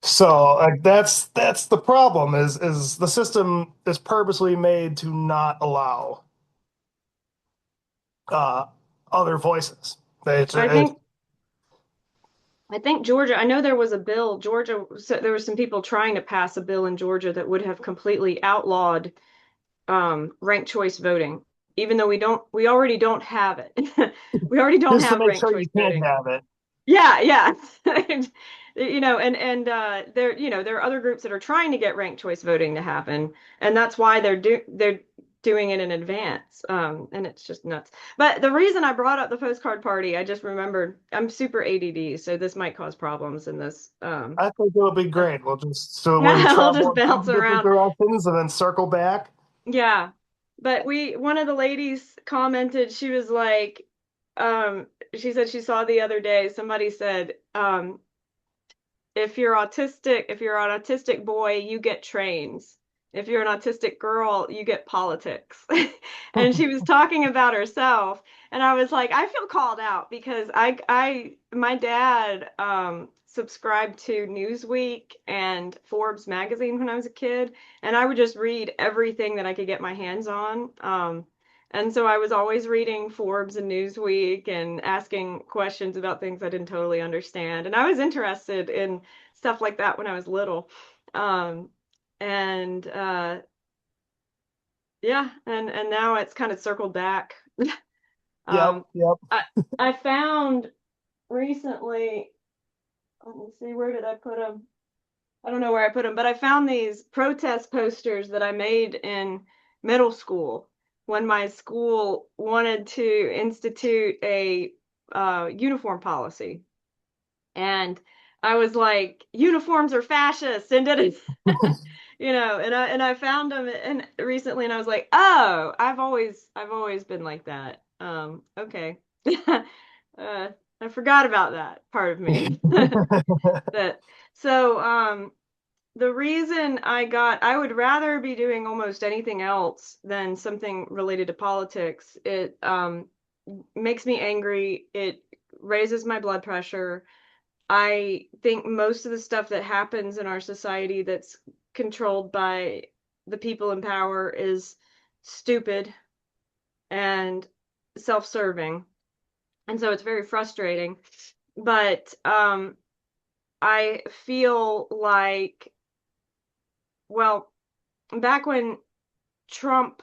So like that's the problem is the system is purposely made to not allow uh, other voices. I think I think Georgia, I know there was a bill, Georgia, so there were some people trying to pass a bill in Georgia that would have completely outlawed ranked choice voting, even though we already don't have it. We already don't just to have make ranked sure you choice can't voting. have it. Yeah, yeah. There, there are other groups that are trying to get ranked choice voting to happen, and that's why they're doing it in advance. And it's just nuts. But the reason I brought up the postcard party, I just remembered I'm super ADD, so this might cause problems in this. I think it would be great. We'll just so we I'll travel just in bounce two different around. directions and then circle back. Yeah. But one of the ladies commented, she was like, she said she saw the other day, somebody said, if you're an autistic boy, you get trains. If you're an autistic girl, you get politics. And she was talking about herself, and I was like, I feel called out because my dad subscribed to Newsweek and Forbes magazine when I was a kid, and I would just read everything that I could get my hands on. And so I was always reading Forbes and Newsweek and asking questions about things I didn't totally understand. And I was interested in stuff like that when I was little. Um, and yeah, and now it's kind of circled back. Yep, Um, yep. I I found recently, let me see, where did I put them? I don't know where I put them, but I found these protest posters that I made in middle school when my school wanted to institute a uniform policy. And I was like, uniforms are fascist, and did it, and I found them and recently, and I was like, oh, I've always been like that. Okay. uh, I forgot about that part of me. That so the reason I would rather be doing almost anything else than something related to politics. It makes me angry. It raises my blood pressure. I think most of the stuff that happens in our society that's controlled by the people in power is stupid and self-serving. And so it's very frustrating. But I feel like, well, back when Trump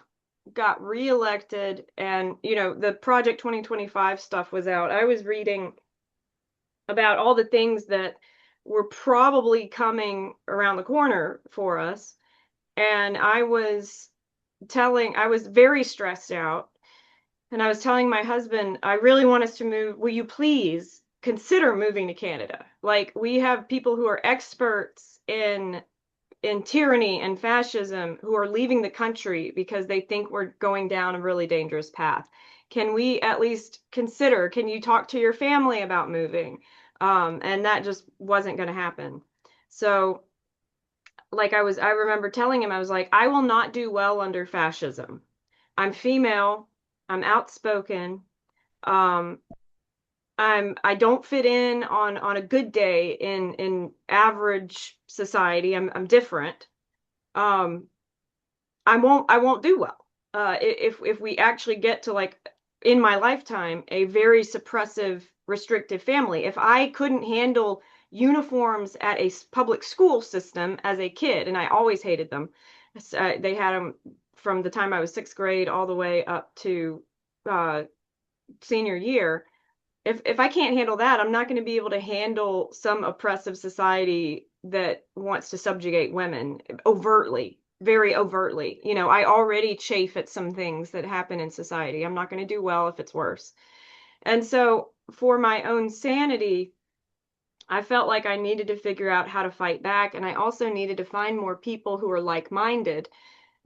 got reelected and, the Project 2025 stuff was out, I was reading about all the things that were probably coming around the corner for us. And I was very stressed out. And I was telling my husband, I really want us to move. Will you please consider moving to Canada? Like, we have people who are experts in tyranny and fascism who are leaving the country because they think we're going down a really dangerous path. Can we at least consider? Can you talk to your family about moving? And that just wasn't going to happen. So, I remember telling him, I was like, I will not do well under fascism. I'm female. I'm outspoken. Um, I don't fit in on a good day in average society. I'm different. Um, I won't do well. If we actually get to, like, in my lifetime, a very suppressive, restrictive family. If I couldn't handle uniforms at a public school system as a kid, and I always hated them. They had them from the time I was sixth grade all the way up to uh, senior year. If I can't handle that, I'm not going to be able to handle some oppressive society that wants to subjugate women overtly, very overtly. I already chafe at some things that happen in society. I'm not going to do well if it's worse. And so, for my own sanity, I felt like I needed to figure out how to fight back. And I also needed to find more people who are like-minded,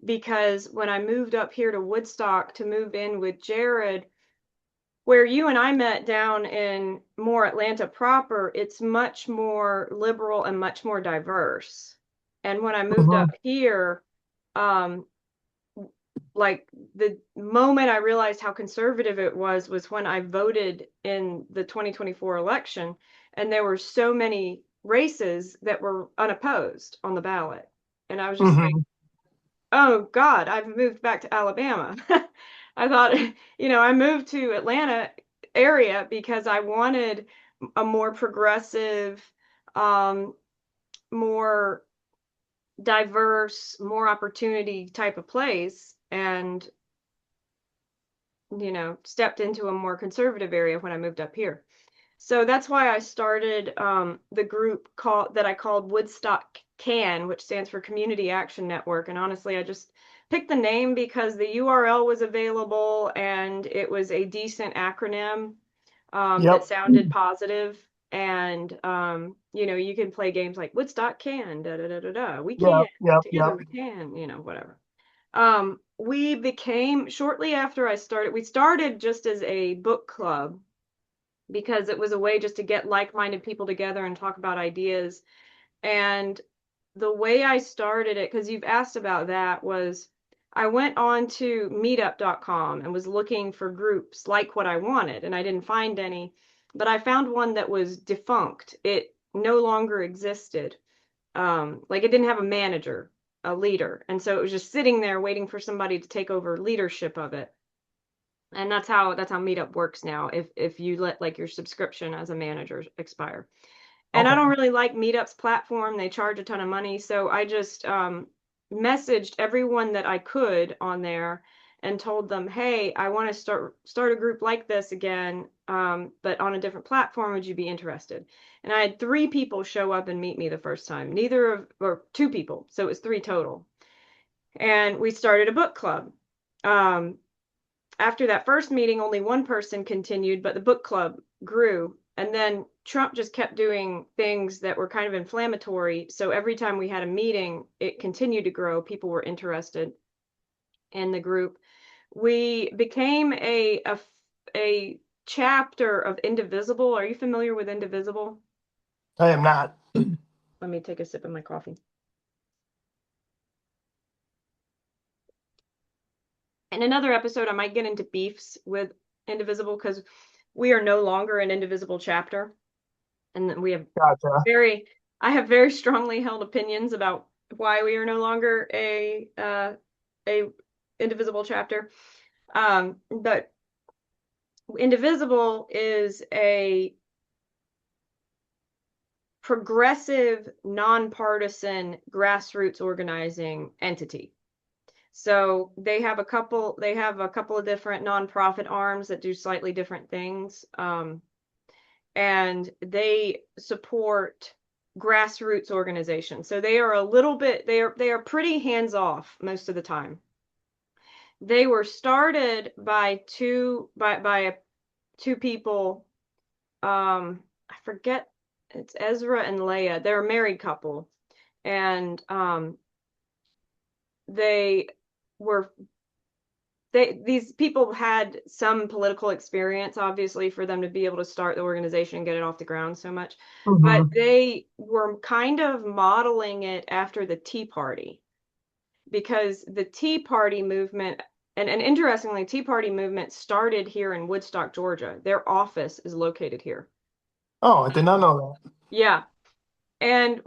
because when I moved up here to Woodstock to move in with Jared, where you and I met down in more Atlanta proper, it's much more liberal and much more diverse. And when I moved up Mhm. here, um, like, the moment I realized how conservative it was when I voted in the 2024 election, and there were so many races that were unopposed on the ballot. And I was just like, Mhm. oh God, I've moved back to Alabama. I thought, I moved to Atlanta area because I wanted a more progressive, um, more diverse, more opportunity type of place, and, stepped into a more conservative area when I moved up here. So that's why I started the group that I called Woodstock CAN, which stands for Community Action Network. And honestly, I just picked the name because the URL was available and it was a decent acronym that Yep. sounded positive. And you can play games like Woodstock CAN, da da da da da. We can Yep. Yep. together. Yep. We can, whatever. We became shortly after I started. We started just as a book club because it was a way just to get like-minded people together and talk about ideas. And the way I started it, because you've asked about that, was I went on to meetup.com and was looking for groups like what I wanted, and I didn't find any, but I found one that was defunct. It no longer existed. Like, it didn't have a manager, a leader. And so it was just sitting there waiting for somebody to take over leadership of it. And that's how Meetup works now. If you let, like, your subscription as a manager expire. And I Okay. don't really like Meetup's platform. They charge a ton of money. So I just messaged everyone that I could on there and told them, hey, I want to start a group like this again, but on a different platform. Would you be interested? And I had 3 people show up and meet me the first time. Or 2 people, so it was 3 total. And we started a book club. After that first meeting, only 1 person continued, but the book club grew. And then Trump just kept doing things that were kind of inflammatory. So every time we had a meeting, it continued to grow. People were interested in the group. We became a chapter of Indivisible. Are you familiar with Indivisible? I am not. Let me take a sip of my coffee. In another episode, I might get into beefs with Indivisible because we are no longer an Indivisible chapter. And we have Gotcha. I have very strongly held opinions about why we are no longer a Indivisible chapter. But Indivisible is a progressive, nonpartisan grassroots organizing entity. So they have a couple of different nonprofit arms that do slightly different things. And they support grassroots organizations. So they are a little bit they are pretty hands off most of the time. They were started by two people. I forget, it's Ezra and Leah. They're a married couple, and they were these people had some political experience, obviously, for them to be able to start the organization and get it off the ground so much. But they were kind of modeling it after the Tea Party, because the Tea Party movement, and interestingly, Tea Party movement started here in Woodstock, Georgia. Their office is located here. Oh, I did not know that. Yeah. And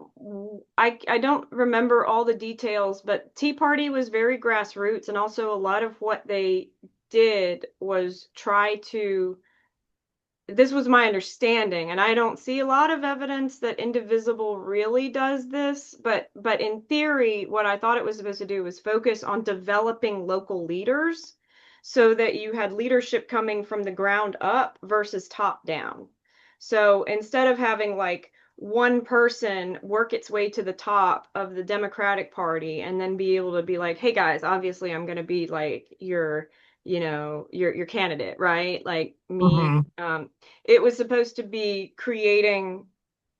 I don't remember all the details, but Tea Party was very grassroots, and also a lot of what they did was try to, this was my understanding, and I don't see a lot of evidence that Indivisible really does this, but in theory, what I thought it was supposed to do was focus on developing local leaders so that you had leadership coming from the ground up versus top down. So instead of having like one person work its way to the top of the Democratic Party and then be able to be like, hey guys, obviously I'm going to be like your candidate, right? Like me. It was supposed to be creating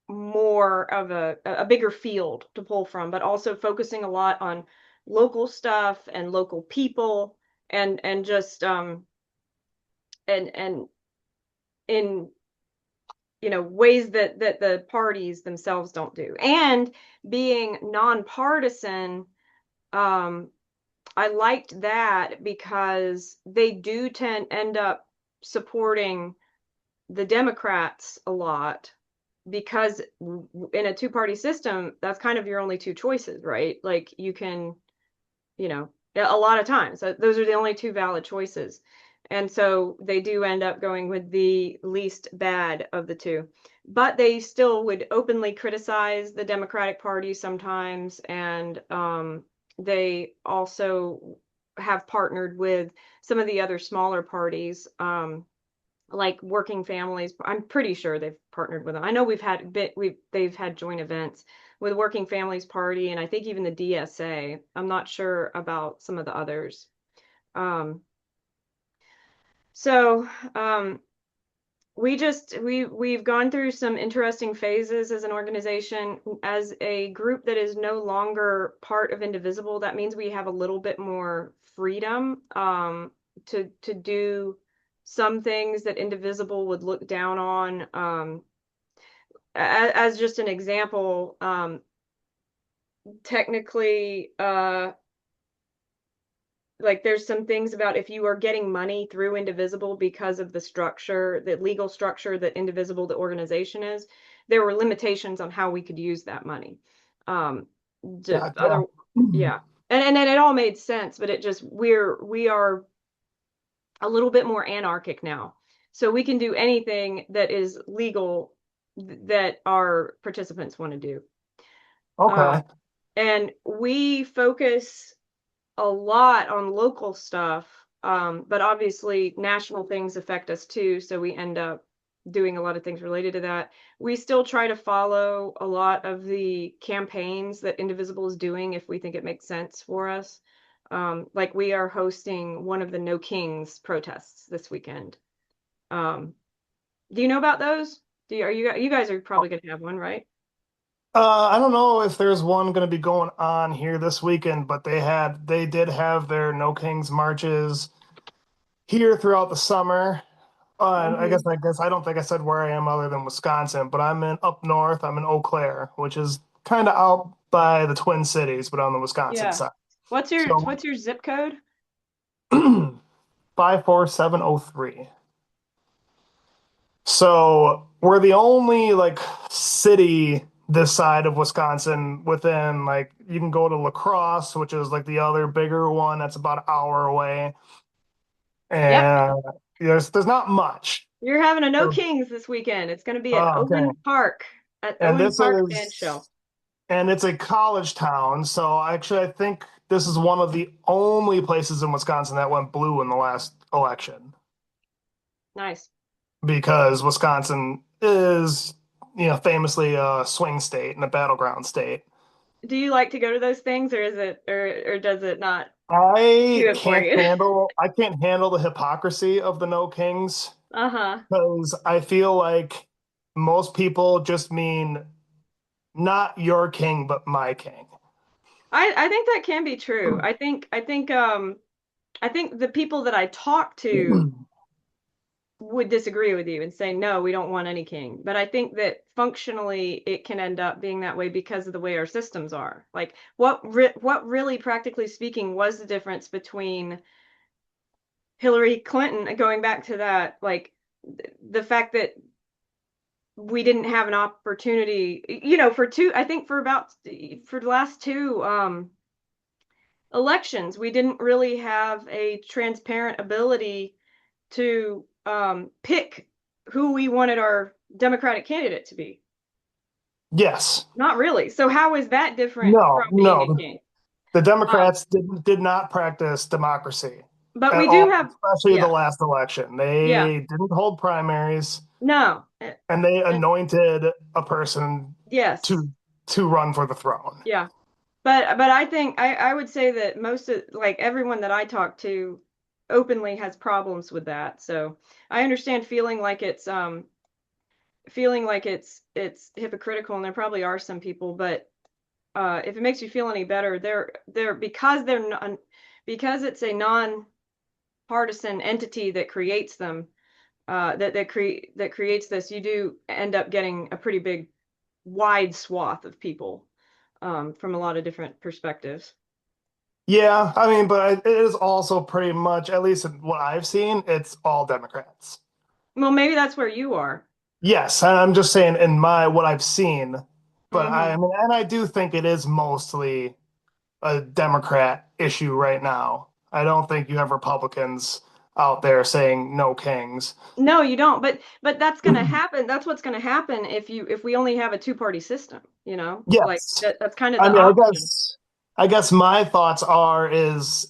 more of a bigger field to pull from, but also focusing a lot on local stuff and local people, and just and in ways that the parties themselves don't do, and being nonpartisan. I liked that because they do end up supporting the Democrats a lot, because in a 2-party system, that's kind of your only 2 choices, right? Like you can, a lot of times those are the only 2 valid choices. And so they do end up going with the least bad of the 2. But they still would openly criticize the Democratic Party sometimes, and they also have partnered with some of the other smaller parties, like Working Families. I'm pretty sure they've partnered with them. I know they've had joint events with Working Families Party, and I think even the DSA. I'm not sure about some of the others. So we've gone through some interesting phases as an organization. As a group that is no longer part of Indivisible, that means we have a little bit more freedom to do some things that Indivisible would look down on. As just an example, technically, like there's some things about if you are getting money through Indivisible because of the legal structure that Indivisible, the organization is, there were limitations on how we could use that money. Gotcha. Yeah. And then it all made sense, but we are a little bit more anarchic now. So we can do anything that is legal that our participants want to do. Okay. And we focus a lot on local stuff, But obviously national things affect us too, so we end up doing a lot of things related to that. We still try to follow a lot of the campaigns that Indivisible is doing if we think it makes sense for us. Like we are hosting one of the No Kings protests this weekend. Do you know about those? You guys are probably going to have one, right? I don't know if there's one going to be going on here this weekend, but they did have their No Kings marches here throughout the summer. And Mm-hmm. I guess I don't think I said where I am other than Wisconsin, but I'm in up north. I'm in Eau Claire, which is kind of out by the Twin Cities, but on the Wisconsin Yeah. side. What's your So what's your zip code? 54703. So we're the only like city this side of Wisconsin within like you can go to La Crosse, which is like the other bigger one that's about an hour away. Yep. And there's not much. You're having a No Kings this weekend. It's going to be at Oh, okay. Owen Park at And Owen this Park Band Shell. is and it's a college town. So actually I think this is one of the only places in Wisconsin that went blue in the last election Nice. because Wisconsin is, famously a swing state and a battleground state. Do you like to go to those things, or is it, or does it not do it for you? I can't handle the hypocrisy of the No Kings Uh-huh. because I feel like most people just mean not your king, but my king. I think that can be true. I think the people that I talk to would disagree with you and say, no, we don't want any king. But I think that functionally it can end up being that way because of the way our systems are. Like what really, practically speaking, was the difference between Hillary Clinton, going back to that, like the fact that we didn't have an opportunity, I think for the last two elections, we didn't really have a transparent ability to pick who we wanted our Democratic candidate to be. Yes. Not really. So how is that different No, from being a no. king? The Um, Democrats did not practice democracy but at we do all, have, especially the yeah, last election. yeah, They didn't hold primaries no, and they and anointed a person yes, to run for the throne. yeah. But I think I would say that most of, like, everyone that I talk to openly has problems with that. So I understand feeling like it's hypocritical, and there probably are some people, but if it makes you feel any better, they're because they're not, because it's a non-partisan entity that creates them, that creates this, you do end up getting a pretty big wide swath of people from a lot of different perspectives. Yeah, I mean, but it is also pretty much, at least in what I've seen, it's all Democrats. Well, maybe that's where you are. Yes, and I'm just saying in my what I've seen, but I Hmm. mean, and I do think it is mostly a Democrat issue right now. I don't think you have Republicans out there saying no kings. No, you don't. But that's going to happen. That's what's going to happen if we only have a two-party system, like Yes. that's kind of I the mean, option. I guess my thoughts are is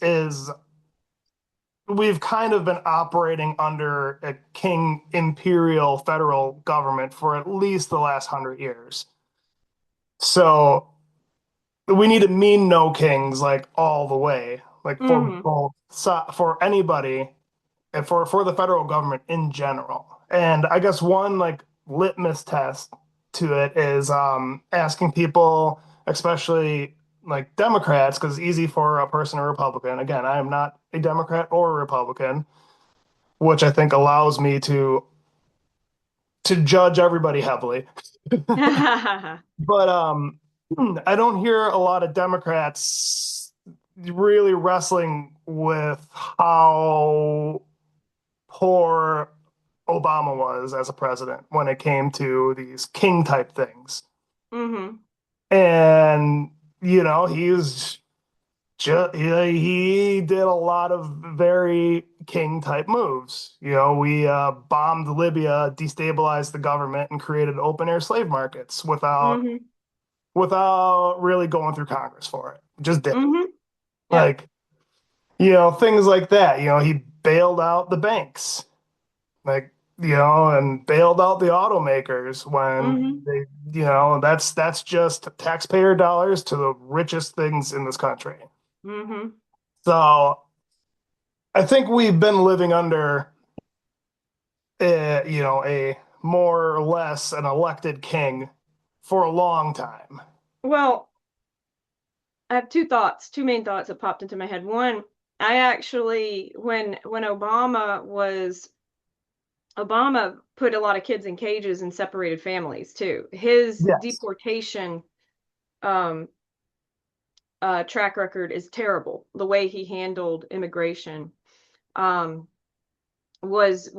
we've kind of been operating under a king imperial federal government for at least the last 100 years. So we need to mean no kings like all the way, like for Hmm. both for anybody and for the federal government in general. And I guess one like litmus test to it is asking people, especially like Democrats, because it's easy for a person, a Republican. Again, I am not a Democrat or a Republican, which I think allows me to judge everybody heavily. But I don't hear a lot of Democrats really wrestling with how poor Obama was as a president when it came to these king type things. Hmm. And he's just he did a lot of very king type moves. We bombed Libya, destabilized the government, and created open air slave markets Hmm. without really going through Congress for it. Just did it. Hmm. Yeah. Like, things like that. He bailed out the banks, like, and bailed out the automakers when Mm-hmm. they, that's just taxpayer dollars to the richest things in this country. Mm-hmm. So I think we've been living under, a more or less an elected king for a long time. Well, I have two main thoughts that popped into my head. One, I actually, when Obama put a lot of kids in cages and separated families too. His Yes. deportation um, track record is terrible. The way he handled immigration um, was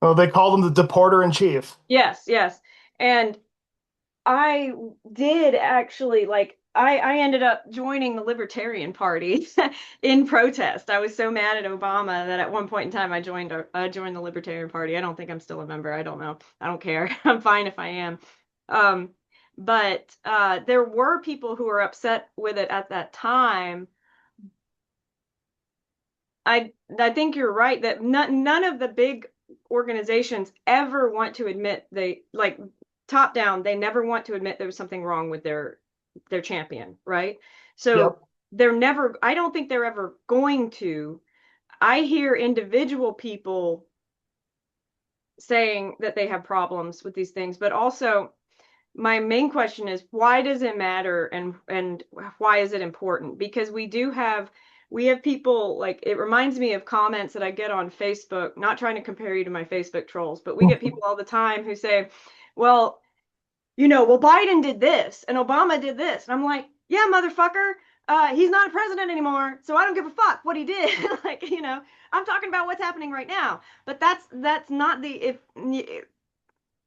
Well, they called him the deporter in chief. yes, yes. And I did actually I ended up joining the Libertarian Party in protest. I was so mad at Obama that at one point in time I joined the Libertarian Party. I don't think I'm still a member. I don't know. I don't care. I'm fine if I am. Um, but there were people who were upset with it at that time. I think you're right that none of the big organizations ever want to admit they like top down, they never want to admit there was something wrong with their champion, right? So Yep. they're never, I don't think they're ever going to. I hear individual people saying that they have problems with these things, but also my main question is why does it matter and why is it important? Because we have people like it reminds me of comments that I get on Facebook, not trying to compare you to my Facebook trolls, but we get people all the time who say, well, well, Biden did this and Obama did this. And I'm like, yeah, motherfucker, he's not a president anymore, so I don't give a fuck what he did. Like, I'm talking about what's happening right now. But that's not the if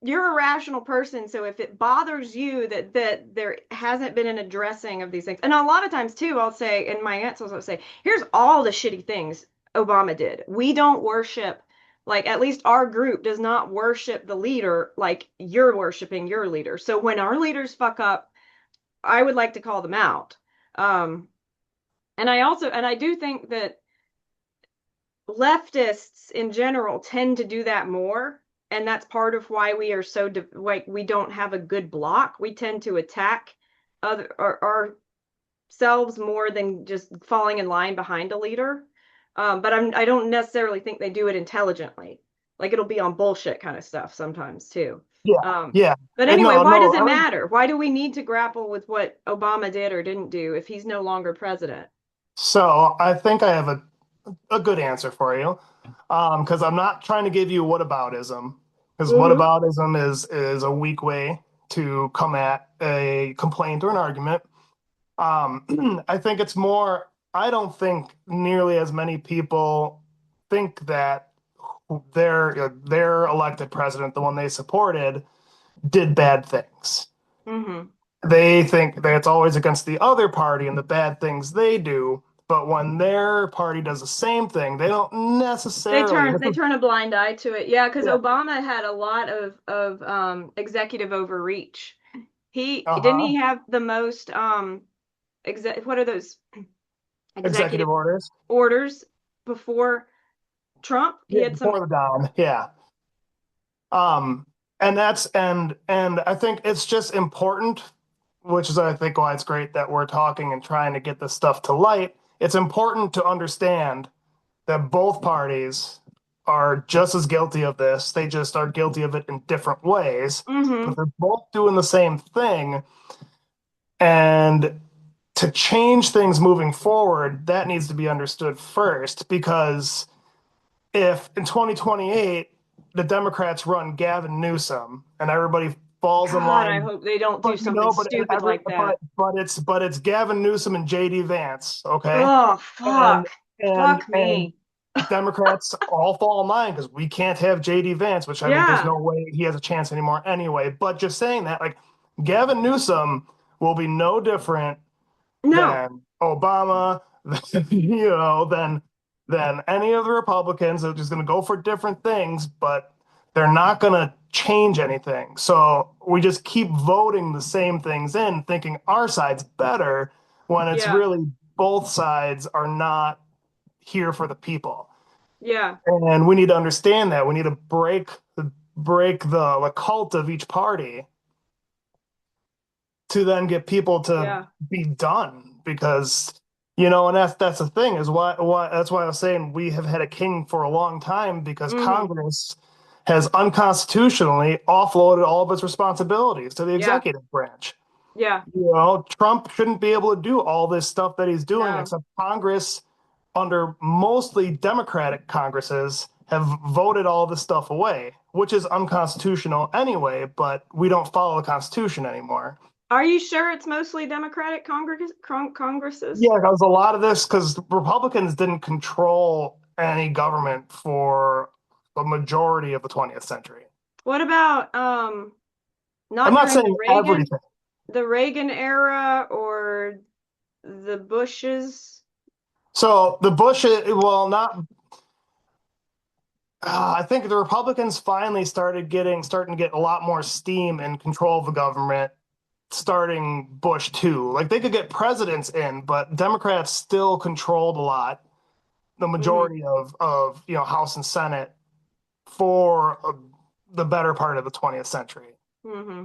you're a rational person, so if it bothers you that there hasn't been an addressing of these things, and a lot of times too, I'll say in my answers, I'll say, here's all the shitty things Obama did. We don't worship, like at least our group does not worship the leader like you're worshiping your leader. So when our leaders fuck up, I would like to call them out. Um, and I do think that leftists in general tend to do that more, and that's part of why we are so like we don't have a good block. We tend to attack ourselves more than just falling in line behind a leader. But I don't necessarily think they do it intelligently. Like it'll be on bullshit kind of stuff sometimes too. Yeah. um, Yeah. but And anyway, no, why no, does it matter? Why do we need to grapple with what Obama did or didn't do if he's no longer president? so I think I have a good answer for you. Because I'm not trying to give you whataboutism, because Mm-hmm. whataboutism is a weak way to come at a complaint or an argument. I think it's more, I don't think nearly as many people think that their elected president, the one they supported, did bad things. Mm-hmm. They think that it's always against the other party and the bad things they do. But when their party does the same thing, they don't necessarily. They turn a blind eye to it. Yeah, because Yeah. Obama had a lot of executive overreach. He didn't Uh-huh. he have the most what are those Executive executive orders. orders before Trump? He Yeah, had some. before the Don. Yeah. Um, and I think it's just important, which is I think why it's great that we're talking and trying to get this stuff to light. It's important to understand that both parties are just as guilty of this. They just are guilty of it in different ways, but Mm-hmm. they're both doing the same thing. And to change things moving forward, that needs to be understood first, because if in 2028 the Democrats run Gavin Newsom and everybody falls in God, I line, hope they don't do but something but stupid every like that. but it's Gavin Newsom and JD Vance, okay? Oh, And fuck. and Fuck and me. Democrats all fall in line because we can't have JD Vance, which I think there's Yeah. no way he has a chance anymore anyway. But just saying that, like, Gavin Newsom will be no different No. than Obama, than any of the Republicans. They're just going to go for different things, but they're not going to change anything. So we just keep voting the same things in, thinking our side's better when it's Yeah. really both sides are not here for the people. Yeah. And we need to understand that. We need to break the cult of each party to then get people to Yeah. be done because and that's the thing is why that's why I was saying we have had a king for a long time because Mm-hmm. Congress has unconstitutionally offloaded all of its responsibilities to the Yeah. executive branch. Yeah. Trump shouldn't be able to do all this stuff that he's doing, No. except Congress, under mostly Democratic Congresses, have voted all this stuff away, which is unconstitutional anyway, but we don't follow the Constitution anymore. Are you sure it's mostly Democratic Congresses? Yeah, because a lot of this, because Republicans didn't control any government for the majority of the 20th century. What about I'm not not during saying everything. the Reagan era or the Bushes? So the Bush, well, not I think the Republicans finally starting to get a lot more steam and control of the government starting Bush too. Like they could get presidents in, but Democrats still controlled a lot, the Mm-hmm. majority of House and Senate for the better part of the 20th century. Mm-hmm.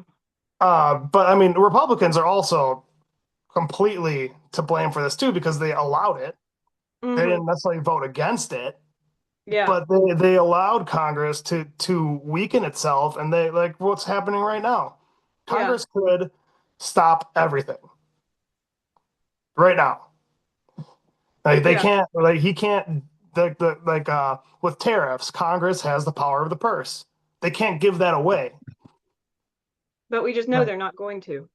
But I mean, Republicans are also completely to blame for this too because they allowed it. They Mm-hmm. didn't necessarily vote against it, Yeah. but they allowed Congress to weaken itself, and they like what's happening right now. Yeah. Congress could stop everything right now. Like they Yeah. can't, like he can't, with tariffs, Congress has the power of the purse. They can't give that away. But we just know Like, they're not going to.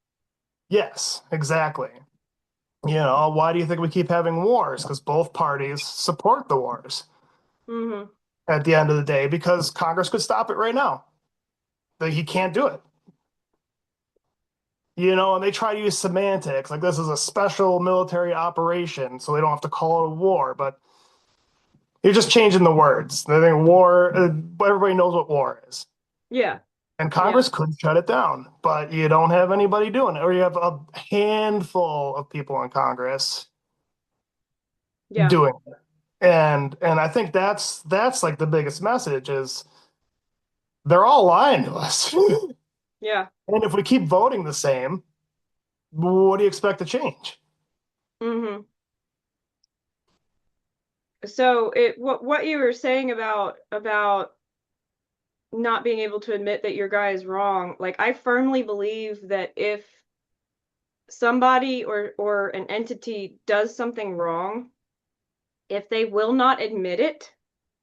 yes, exactly. Why do you think we keep having wars? Because both parties support the wars Mm-hmm. at the end of the day, because Congress could stop it right now. Like he can't do it. And they try to use semantics like this is a special military operation, so they don't have to call it a war. But you're just changing the words. They think war, everybody knows what war is. Yeah. And Yeah. Congress could shut it down, but you don't have anybody doing it, or you have a handful of people in Congress Yeah. doing it. And I think that's like the biggest message is they're all lying to us. Yeah. And if we keep voting the same, what do you expect to change? Mm-hmm. So what you were saying about not being able to admit that your guy is wrong, like I firmly believe that if somebody or an entity does something wrong, if they will not admit it,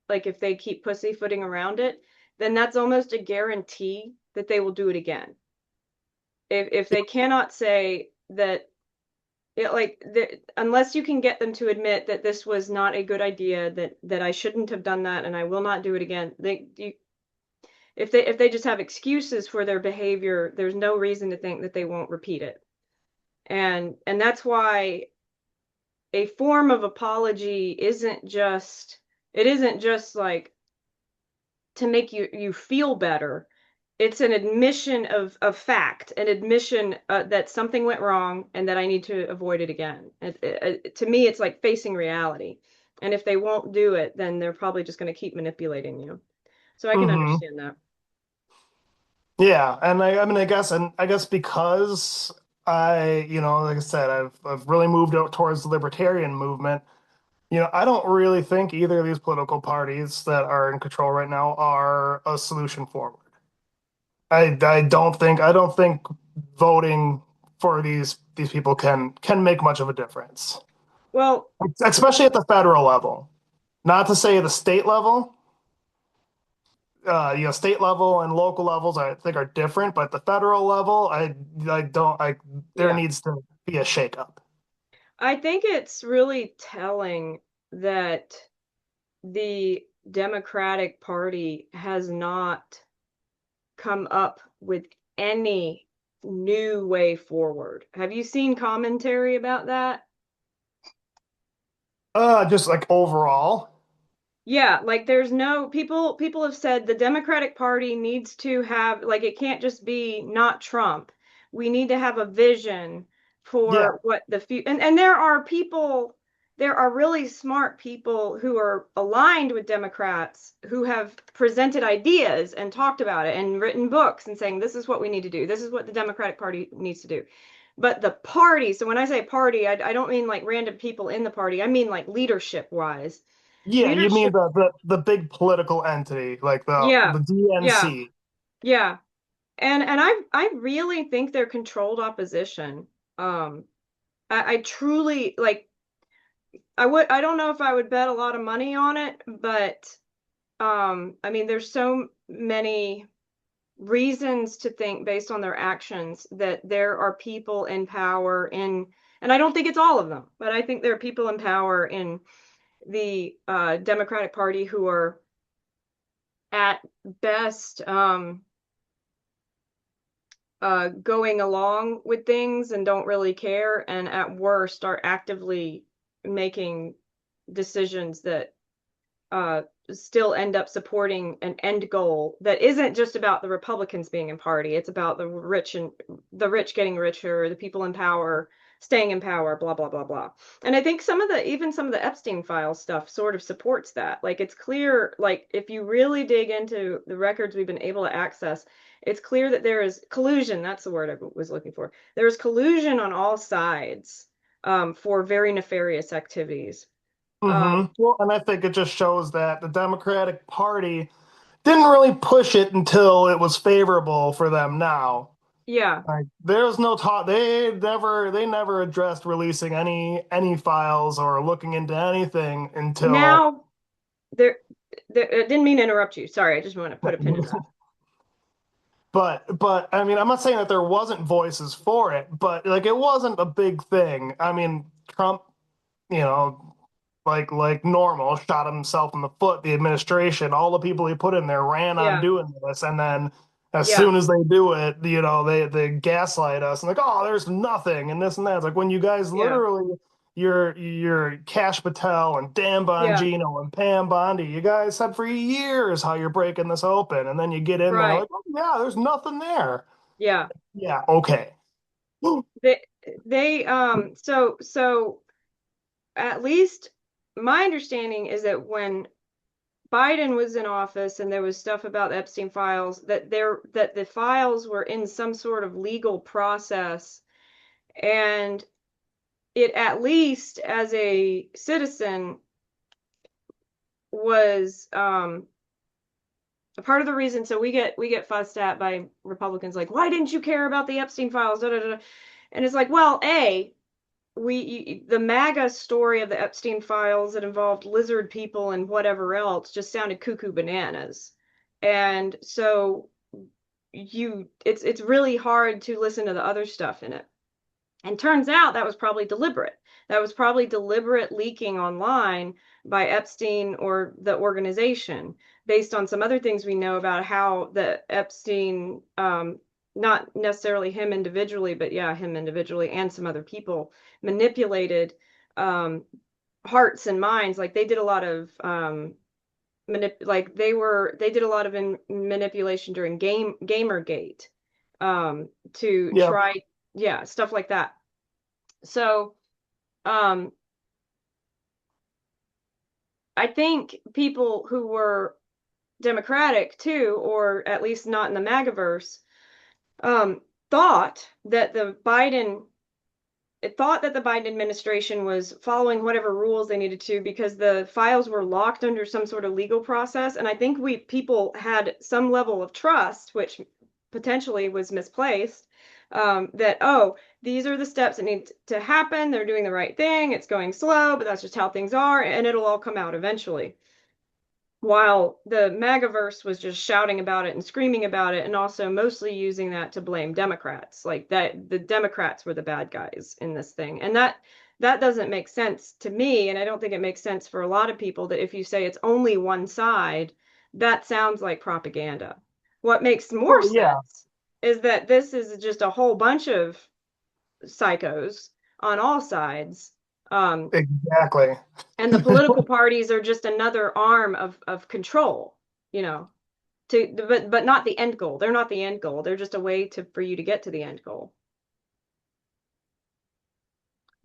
like if they keep pussyfooting around it, then that's almost a guarantee that they will do it again. If they cannot say that unless you can get them to admit that this was not a good idea, that I shouldn't have done that and I will not do it again, if they just have excuses for their behavior, there's no reason to think that they won't repeat it. And that's why a form of apology isn't just like to make you feel better. It's an admission of fact, an admission that something went wrong and that I need to avoid it again. To me, it's like facing reality. And if they won't do it, then they're probably just going to keep manipulating you. So I can Hmm. understand that. Yeah, and I guess because like I said, I've really moved out towards the libertarian movement. I don't really think either of these political parties that are in control right now are a solution forward. I don't think voting for these people can make much of a difference, Well, especially at the federal level. Not to say the state level. State level and local levels I think are different, but the federal level, I don't I there yeah. needs to be a shakeup. I think it's really telling that the Democratic Party has not come up with any new way forward. Have you seen commentary about that? Just like overall. Yeah, like there's no people have said the Democratic Party needs to have like it can't just be not Trump. We need to have a vision Yeah. for what the future and there are people there are really smart people who are aligned with Democrats who have presented ideas and talked about it and written books and saying this is what we need to do. This is what the Democratic Party needs to do. But the party, so when I say party, I don't mean like random people in the party. I mean like leadership wise. Yeah, you mean Leadership, the big political entity, like yeah, the yeah, DNC. yeah. And I really think they're controlled opposition. Um, I truly like I don't know if I would bet a lot of money on it, but I mean there's so many reasons to think based on their actions that there are people in power in, and I don't think it's all of them, but I think there are people in power in the Democratic Party who are at best going along with things and don't really care, and at worst are actively making decisions that uh, still end up supporting an end goal that isn't just about the Republicans being in party. It's about the rich getting richer, the people in power staying in power, blah blah blah blah. And I think even some of the Epstein file stuff sort of supports that. Like it's clear, like if you really dig into the records we've been able to access, it's clear that there is collusion. That's the word I was looking for. There is collusion on all sides for very nefarious activities. Um, Well, and I think it just shows that the Democratic Party didn't really push it until it was favorable for them now. yeah. Like there's no talk they never addressed releasing any files or looking into anything until Now, there, I didn't mean to interrupt you. Sorry, I just want to put a pin in that. but I mean I'm not saying that there wasn't voices for it, but like it wasn't a big thing. I mean Trump, you know, like normal, shot himself in the foot. The administration, all the people he put in there ran on Yeah, doing this, and then as yeah, soon as they do it, they gaslight us and like, oh, there's nothing and this and that. It's like when you guys yeah, literally, you're Cash Patel and Dan yeah, Bongino and Pam Bondi. You guys said for years how you're breaking this open, and then you get in there right. like, oh yeah, there's nothing there. Yeah. Yeah, okay. They, so at least my understanding is that when Biden was in office and there was stuff about the Epstein files, that the files were in some sort of legal process, and it at least as a citizen was a part of the reason. So we get fussed at by Republicans like, why didn't you care about the Epstein files, da, da, da. And it's like, well, the MAGA story of the Epstein files that involved lizard people and whatever else just sounded cuckoo bananas. And so it's really hard to listen to the other stuff in it. And turns out that was probably deliberate. That was probably deliberate leaking online by Epstein or the organization based on some other things we know about how the Epstein, not necessarily him individually, but yeah, him individually and some other people manipulated um, hearts and minds. Like they did a lot of they did a lot of manipulation during Gamergate to Yeah. try, yeah, stuff like that. So, um, I think people who were Democratic too, or at least not in the MAGAverse, um, thought that the Biden thought that the Biden administration was following whatever rules they needed to because the files were locked under some sort of legal process. And I think we people had some level of trust, which potentially was misplaced, that, oh, these are the steps that need to happen. They're doing the right thing. It's going slow, but that's just how things are, and it'll all come out eventually. While the MAGAverse was just shouting about it and screaming about it, and also mostly using that to blame Democrats, like that the Democrats were the bad guys in this thing. And that doesn't make sense to me, and I don't think it makes sense for a lot of people that if you say it's only one side, that sounds like propaganda. What makes more Well, yeah, sense is that this is just a whole bunch of psychos on all sides. Um, exactly. and the political parties are just another arm of control, you know, but not the end goal. They're not the end goal. They're just a way for you to get to the end goal.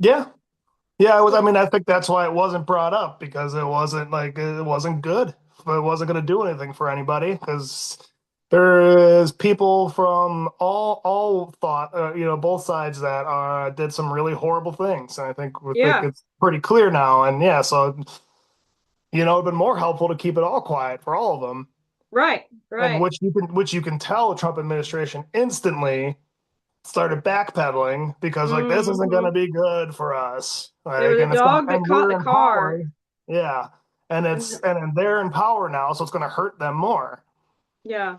Yeah. Yeah, it was. I mean, I think that's why it wasn't brought up because it wasn't good. It wasn't going to do anything for anybody because there is people from all thought, both sides that did some really horrible things. And I think we think Yeah, it's pretty clear now. And yeah, so it'd been more helpful to keep it all quiet for all of them. right, And right. which you can tell the Trump administration instantly started backpedaling because like this isn't going to Hmm. be good for us, They were like, the and it's going dog that and caught we're the in car. power. Yeah, and they're in power now, so it's going to hurt them more. Yeah,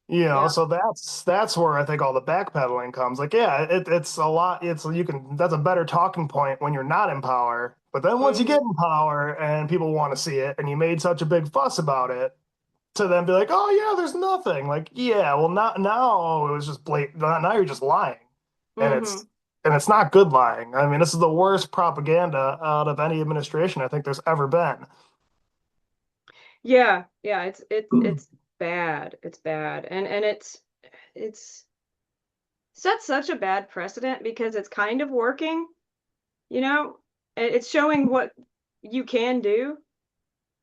yeah. So that's where I think all the backpedaling comes. Like, yeah, it's a lot. It's you can that's a better talking point when you're not in power. But then once you get Hmm. in power and people want to see it, and you made such a big fuss about it, to then be like, oh yeah, there's nothing. Like, yeah, well, not now. It was just blatant. Now you're just lying, and Hmm. it's not good lying. I mean, this is the worst propaganda out of any administration I think there's ever been. Yeah, yeah. It's bad. It's bad, and it's set such a bad precedent because it's kind of working. You know, it's showing what you can do.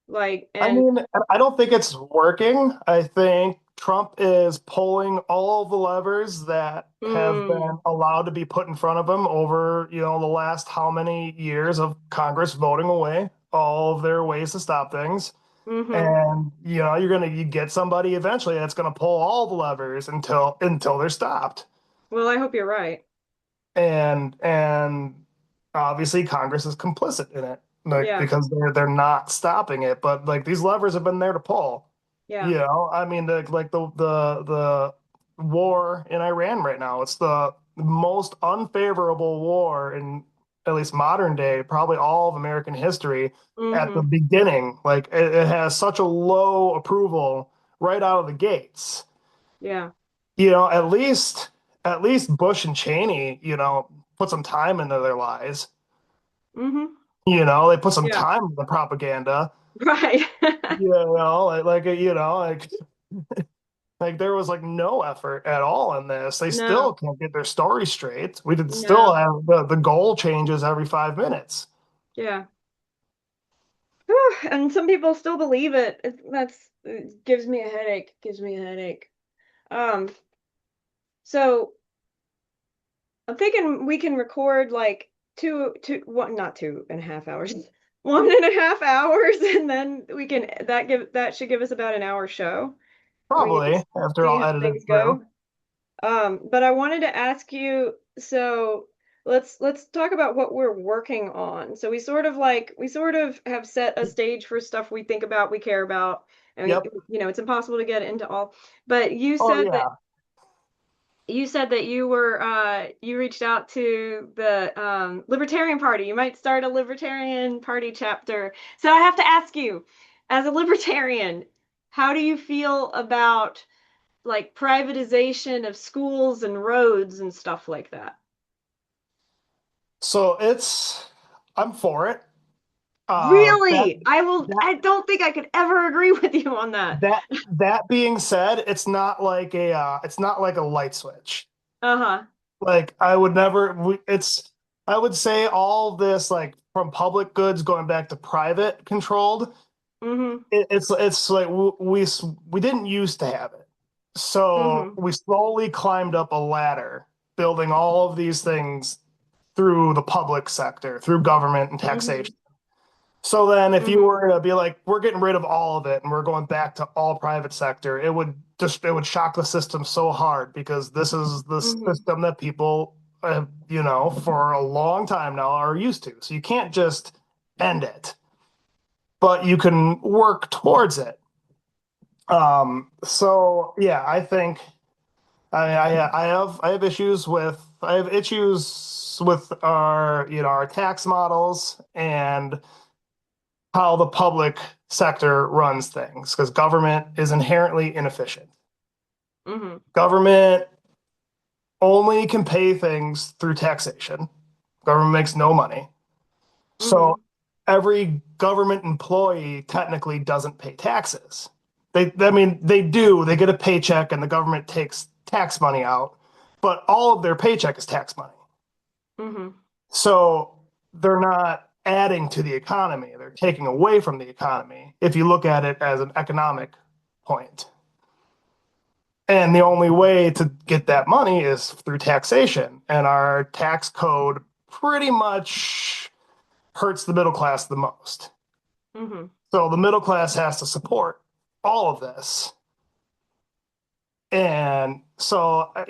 Like, I and mean, I don't think it's working. I think Trump is pulling all the levers that have mm, been allowed to be put in front of him over, the last how many years of Congress voting away all of their ways to stop things. mm-hmm. And you get somebody eventually that's gonna pull all the levers until they're stopped. Well, I hope you're right. And obviously Congress is complicit in it, like Yeah, because they're not stopping it. But like these levers have been there to pull. yeah. I mean, the war in Iran right now, it's the most unfavorable war in at least modern day, probably all of American history at the Mm-hmm. beginning. Like it has such a low approval right out of the gates. Yeah. At least Bush and Cheney, put some time into their lies. Mm-hmm. They put some Yeah. time into the propaganda. Right. Like there was like no effort at all in this. They still No, can't get their story straight. We did still no. have the goal changes every 5 minutes. Yeah. Whew, and some people still believe it. It gives me a headache. Gives me a headache. Um, so I'm thinking we can record like one, not 2.5 hours, 1.5 hours, and then that should give us about an hour show. We can Probably just after see all how edited things through. go. But I wanted to ask you, so let's talk about what we're working on. So we sort of have set a stage for stuff we think about, we care about, and Yep. it's impossible to get into all. But you Oh said that yeah. you reached out to the Libertarian Party. You might start a Libertarian Party chapter. So I have to ask you, as a libertarian, how do you feel about like privatization of schools and roads and stuff like that? So I'm for it. That Really? that I don't think I could ever agree with you on that. that that being said, it's not like a light switch. Uh-huh. Like I would never. I would say all this like from public goods going back to private controlled. Mm-hmm. It's like we didn't used to have it, so Mm-hmm. we slowly climbed up a ladder, building all of these things through the public sector, through government and Mm-hmm. taxation. So then, if you Mm-hmm. were to be like, we're getting rid of all of it and we're going back to all private sector, it would shock the system so hard because this is the Mm-hmm. system that people, for a long time now are used to. So you can't just end it, but you can work towards it. So yeah, I think I have issues with our tax models and how the public sector runs things because government is inherently inefficient. Mm-hmm. Government only can pay things through taxation. Government makes no money. So Mm-hmm. every government employee technically doesn't pay taxes. I mean, they do. They get a paycheck and the government takes tax money out, but all of their paycheck is tax money. Mm-hmm. So they're not adding to the economy. They're taking away from the economy if you look at it as an economic point. And the only way to get that money is through taxation. And our tax code pretty much hurts the middle class the most. Mm-hmm. So the middle class has to support all of this. And so, I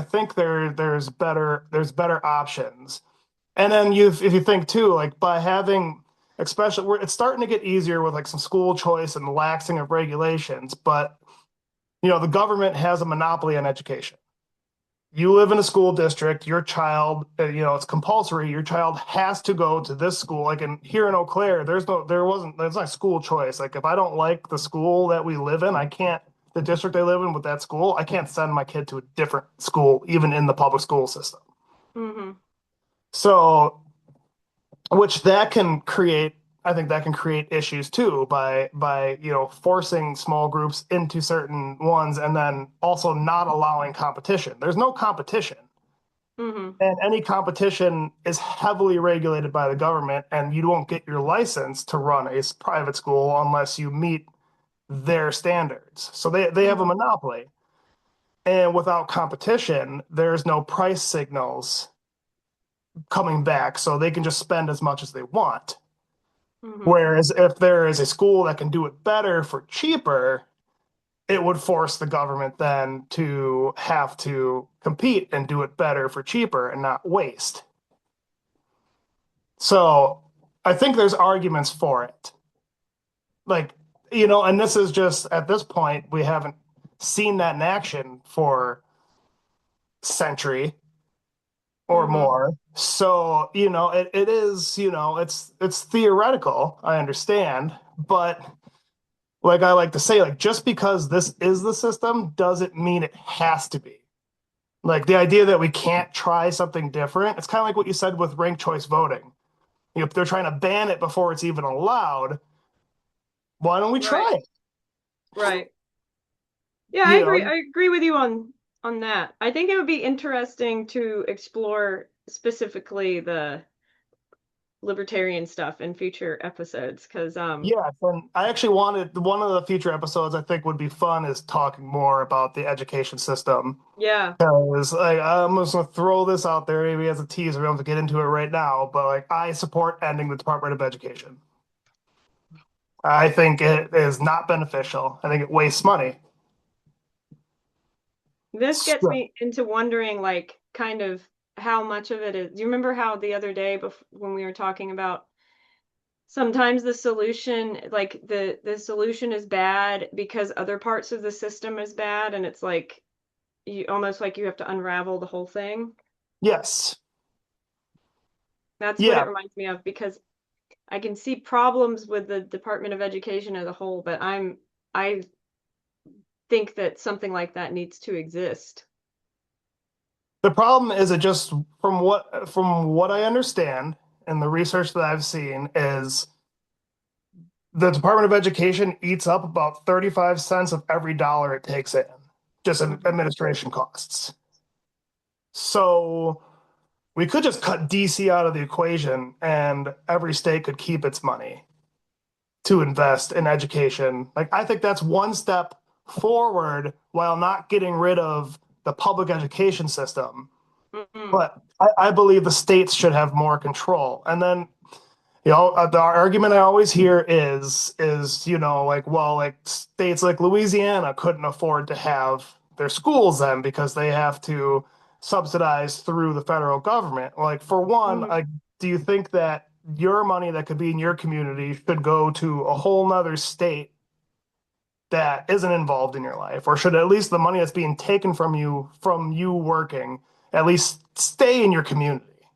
think there's better options. And then if you think too, like by having, especially where it's starting to get easier with like some school choice and the laxing of regulations, but the government has a monopoly on education. You live in a school district, your child, it's compulsory. Your child has to go to this school. Like here in Eau Claire, there's not school choice. Like if I don't like the school that we live in, I can't, the district I live in with that school, I can't send my kid to a different school, even in the public school system. Mm-hmm. So, which that can create, I think that can create issues too by forcing small groups into certain ones and then also not allowing competition. There's no competition. Mm-hmm. And any competition is heavily regulated by the government, and you won't get your license to run a private school unless you meet their standards. So they have a Mm-hmm. monopoly. And without competition, there's no price signals coming back, so they can just spend as much as they want. Mm-hmm. Whereas if there is a school that can do it better for cheaper, it would force the government then to have to compete and do it better for cheaper and not waste. So I think there's arguments for it. Like, and this is just at this point, we haven't seen that in action for a century or Mm-hmm. more. So, it is, it's theoretical, I understand, but like I like to say, like just because this is the system doesn't mean it has to be. Like the idea that we can't try something different, it's kind of like what you said with ranked choice voting. They're trying to ban it before it's even allowed. Why don't we Right. try it? Right. Yeah, I You agree. know, I agree with you on that. I think it would be interesting to explore specifically the libertarian stuff in future episodes because yeah. And I actually wanted one of the future episodes I think would be fun is talking more about the education system. yeah. Because like, I'm just gonna throw this out there, maybe as a teaser. We don't have to get into it right now, but like I support ending the Department of Education. I think it is not beneficial. I think it wastes money. This gets So, me into wondering like kind of how much of it is. Do you remember how the other day when we were talking about sometimes the solution like the solution is bad because other parts of the system is bad and it's like you almost like you have to unravel the whole thing. yes, That's what it yeah. reminds me of because I can see problems with the Department of Education as a whole, but I think that something like that needs to exist. The problem is it just from what I understand and the research that I've seen is the Department of Education eats up about 35 cents of every dollar it takes in, just in Mhm. administration costs. So we could just cut DC out of the equation and every state could keep its money to invest in education. Like, I think that's one step forward while not getting rid of the public education system. Mhm. But I believe the states should have more control. And then the argument I always hear is like, well, like states like Louisiana couldn't afford to have their schools then because they have to subsidize through the federal government. Like for one, Mhm. like, do you think that your money that could be in your community should go to a whole nother state that isn't involved in your life, or should at least the money that's being taken from you working at least stay in your community?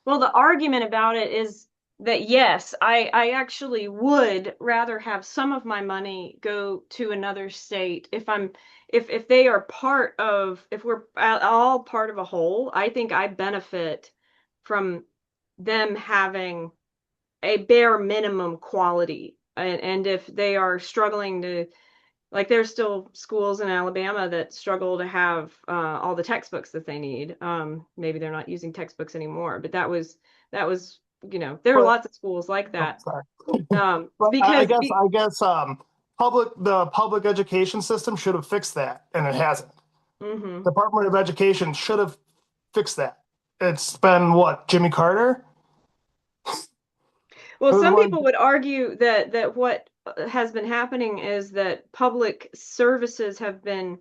Well, the argument about it is that yes, I actually would rather have some of my money go to another state if they are part of if we're all part of a whole. I think I benefit from them having a bare minimum quality. And if they are struggling to Like there's still schools in Alabama that struggle to have all the textbooks that they need. Maybe they're not using textbooks anymore, but that was there are But lots of schools like oh, that. sorry. But Because I guess the public education system should have fixed that, and it hasn't. hmm Department of Education should have fixed that. It's been what, Jimmy Carter? Well, It was some like, people would argue that what has been happening is that public services have been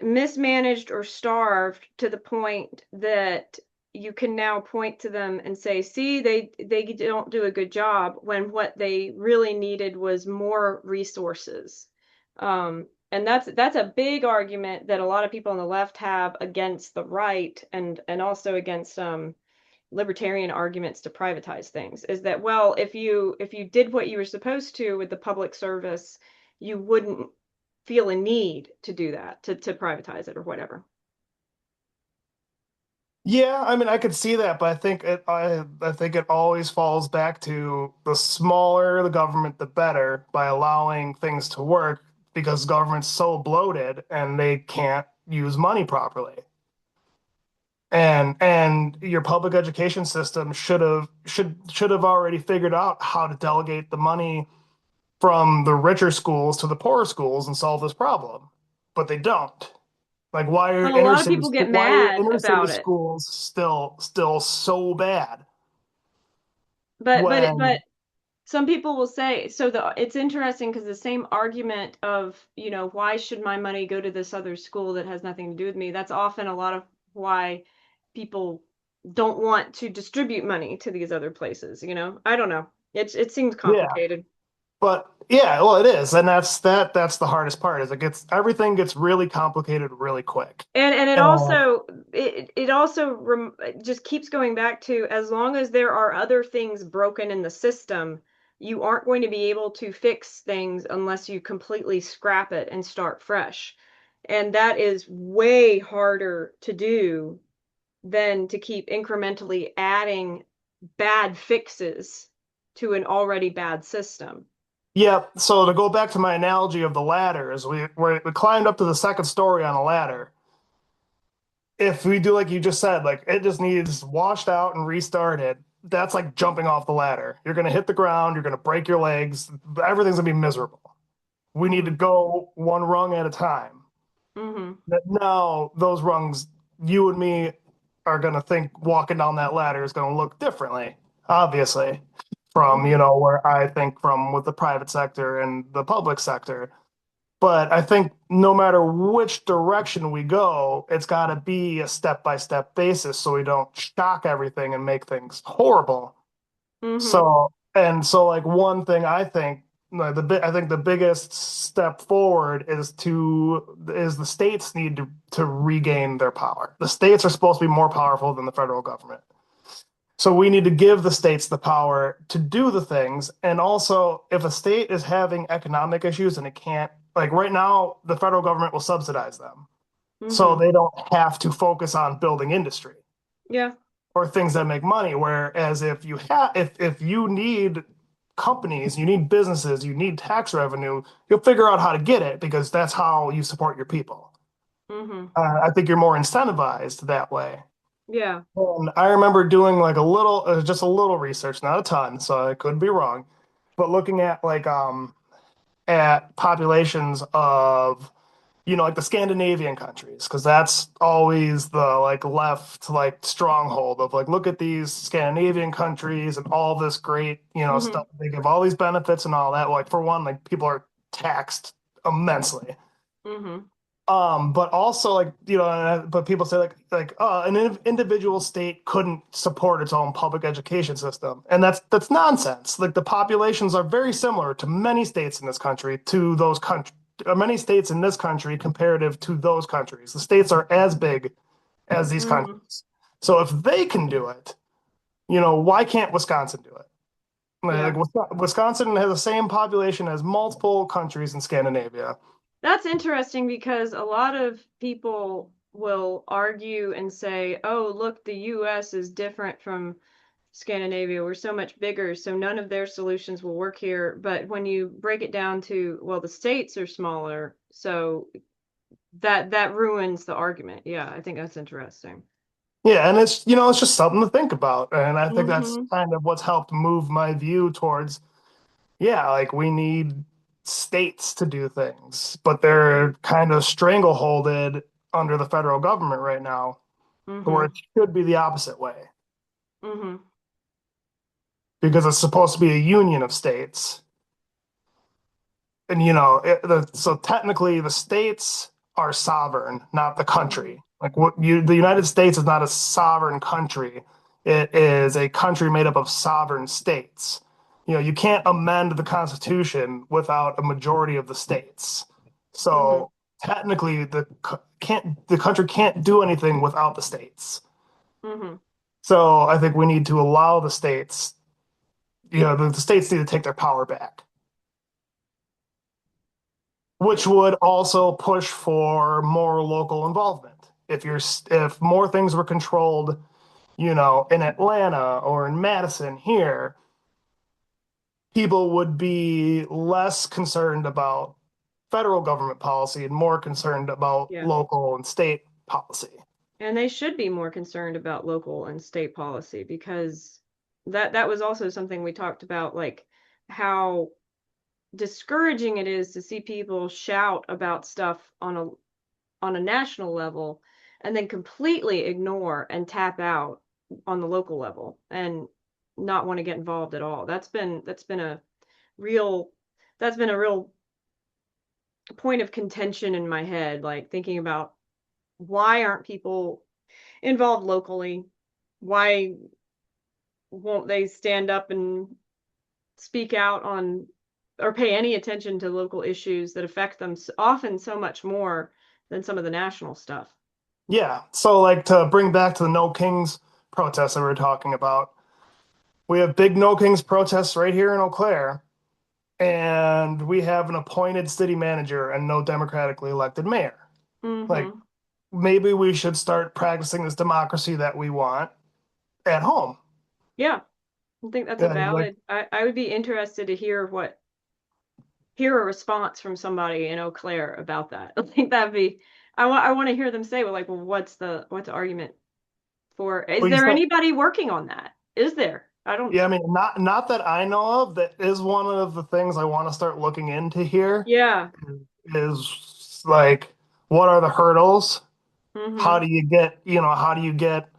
mismanaged or starved to the point that you can now point to them and say, see, they don't do a good job, when what they really needed was more resources. And that's a big argument that a lot of people on the left have against the right, and also against libertarian arguments to privatize things, is that, well, if you did what you were supposed to with the public service, you wouldn't feel a need to do that, to privatize it or whatever. yeah, I mean, I could see that, but I think it always falls back to the smaller the government, the better, by allowing things to work because government's so bloated and they can't use money properly. And your public education system should have already figured out how to delegate the money from the richer schools to the poorer schools and solve this problem. But they don't. Like Well, a lot of people get why are mad inner city about it, schools still so bad but when some people will say, so it's interesting because the same argument of, why should my money go to this other school that has nothing to do with me? That's often a lot of why people don't want to distribute money to these other places. I don't know. It seems yeah, complicated. but yeah, well it is, and that's the hardest part is everything gets really complicated really quick. And it And also it also just keeps going back to, as long as there are other things broken in the system, you aren't going to be able to fix things unless you completely scrap it and start fresh. And that is way harder to do than to keep incrementally adding bad fixes to an already bad system. yeah, so to go back to my analogy of the ladders, we climbed up to the second story on a ladder. If we do like you just said, like it just needs washed out and restarted, that's like jumping off the ladder. You're gonna hit the ground, you're gonna break your legs, everything's gonna be miserable. We need to hmm go one rung at a time. hmm That now those rungs, you and me are gonna think walking down that ladder is gonna look differently, obviously, from hmm where I think from with the private sector and the public sector. But I think no matter which direction we go, it's got to be a step by step basis so we don't shock everything and make things horrible. hmm So like one thing I think I think the biggest step forward is the states need to regain their power. The states are supposed to be more powerful than the federal government. So we need to give the states the power to do the things. And also, if a state is having economic issues and it can't, like right now, the federal government will subsidize them. So hmm they don't have to focus on building industry Yeah. or things that make money. Whereas if you need companies, you need businesses, you need tax revenue, you'll figure out how to get it because that's how you support your people. hmm I think you're more incentivized that way. Yeah. And I remember doing like just a little research, not a ton, so I could be wrong, but looking at at populations of like the Scandinavian countries, because that's always the like left like stronghold of like look at these Scandinavian countries and all this great stuff. hmm They give all these benefits and all that. Like for one, like people are taxed immensely. hmm But also like but people say an individual state couldn't support its own public education system, and that's nonsense. Like the populations are very similar to many states in this country to those country many states in this country comparative to those countries. The states are as big as these hmm countries. So if they can do it, why can't Wisconsin do it? Like Yeah. Wisconsin has the same population as multiple countries in Scandinavia. That's interesting because a lot of people will argue and say, oh, look, the US is different from Scandinavia. We're so much bigger, so none of their solutions will work here. But when you break it down to, well, the states are smaller, so that ruins the argument. Yeah, I think that's interesting. Yeah, and it's just something to think about. And I think that's Mm-hmm. kind of what's helped move my view towards, yeah, like we need states to do things, but they're kind of strangleholded under the federal government right now, where it Mm-hmm. should be the opposite way, Mm-hmm. because it's supposed to be a union of states. And so technically the states are sovereign, not the Mm-hmm. country. Like the United States is not a sovereign country. It is a country made up of sovereign states. You can't amend the Constitution without a majority of the states. Mm-hmm. So technically the country can't do anything without the states. Mm-hmm. So I think we need to allow the states, the states need to take their power back, which would also push for more local involvement. If more things were controlled, in Atlanta or in Madison here, people would be less concerned about federal government policy and more concerned about Yeah. local and state policy. And they should be more concerned about local and state policy because that was also something we talked about, like how discouraging it is to see people shout about stuff on a national level and then completely ignore and tap out on the local level and not want to get involved at all. That's been a real that's been a real point of contention in my head, like thinking about why aren't people involved locally? Why won't they stand up and speak out on or pay any attention to local issues that affect them often so much more than some of the national stuff? Yeah. So, like, to bring back to the No Kings protests that we were talking about, we have big No Kings protests right here in Eau Claire, and we have an appointed city manager and no democratically elected mayor. Like, Mm-hmm. maybe we should start practicing this democracy that we want at home. Yeah, I think that's a Like, valid. I would be interested to hear a response from somebody in Eau Claire about that. I think that'd be. I want to hear them say, well, like, well, what's the argument for? Is well, you there said, anybody working on that? Is there? I don't. yeah, I mean, not that I know of. That is one of the things I want to start looking into here. Yeah. Is like, what are the hurdles? Mm-hmm. How do you get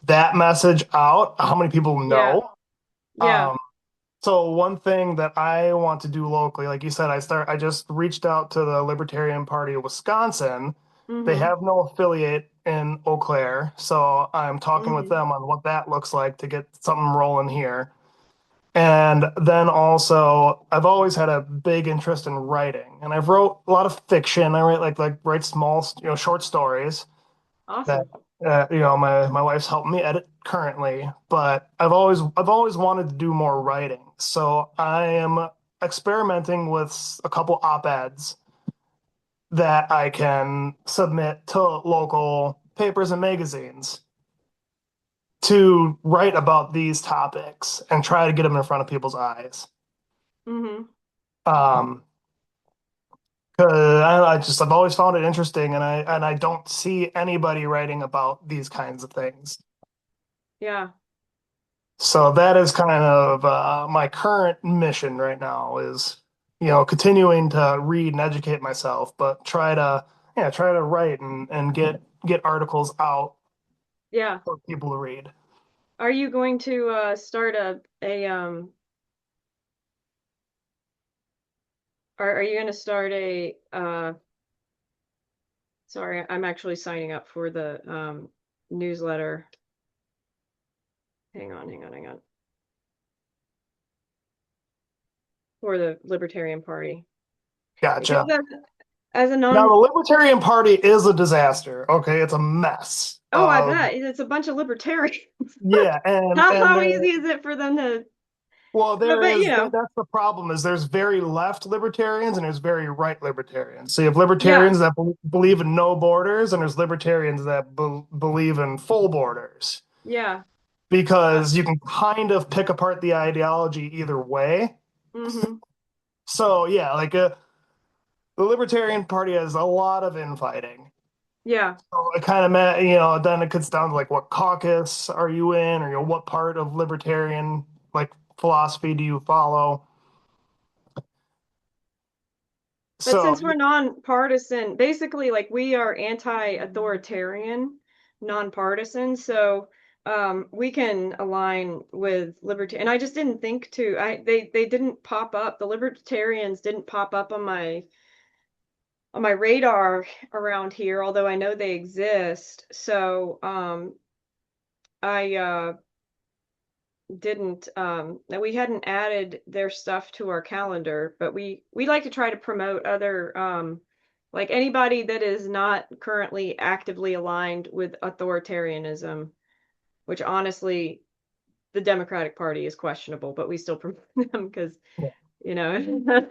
that message out? How many people Yeah. know? Yeah. Um, So one thing that I want to do locally, like you said, I just reached out to the Libertarian Party of Wisconsin. They Mm-hmm. have no affiliate in Eau Claire, so I'm talking with Mm-hmm. them on what that looks like to get something rolling here. And then also, I've always had a big interest in writing, and I've wrote a lot of fiction. I write small, short stories that Awesome. my wife's helping me edit currently, but I've always wanted to do more writing. So I am experimenting with a couple op-eds that I can submit to local papers and magazines to write about these topics and try to get them in front of people's eyes. Mm-hmm. Um, 'Cause I've always found it interesting, and I don't see anybody writing about these kinds of things. Yeah. So that is kind of my current mission right now is, continuing to read and educate myself, but try to write and get articles out Yeah. for people to read. Are you going to start a are you going to start a sorry, I'm actually signing up for the newsletter. Hang on. For the Libertarian Party. Because Gotcha. as a Now non the Libertarian Party is a disaster. Okay, it's a mess. oh, I bet it's a bunch of libertarians. Yeah, and How there easy is it for them to well there but is that's the problem is there's very left libertarians and there's very right libertarians. So you have yeah, libertarians that believe in no borders and there's libertarians that believe in full borders. yeah. because you can kind of pick apart the ideology either way. Mm-hmm. So yeah, the Libertarian Party has a lot of infighting. Yeah. So it kind of then it gets down to like what caucus are you in, or what part of libertarian like philosophy do you follow? But So since we're nonpartisan, basically, like we are anti-authoritarian, nonpartisan, so we can align with liberty. And I just didn't think to. They didn't pop up. The libertarians didn't pop up on my radar around here, although I know they exist. So I didn't we hadn't added their stuff to our calendar, but we like to try to promote other like anybody that is not currently actively aligned with authoritarianism, which honestly the Democratic Party is questionable, but we still promote them because you know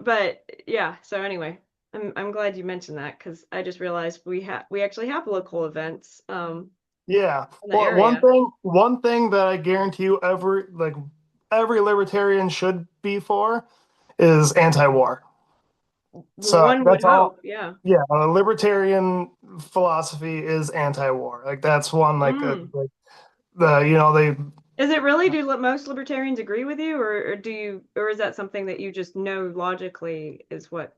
but yeah, so anyway, I'm glad you mentioned that because I just realized we actually have local events yeah, in the well, area. one thing that I guarantee you every libertarian should be for is anti-war. So One would that's all. hope, yeah. Yeah, libertarian philosophy is anti-war. Like that's one Mm. like the you know they Is it really? Do most libertarians agree with you, or do you, or is that something that you just know logically is what?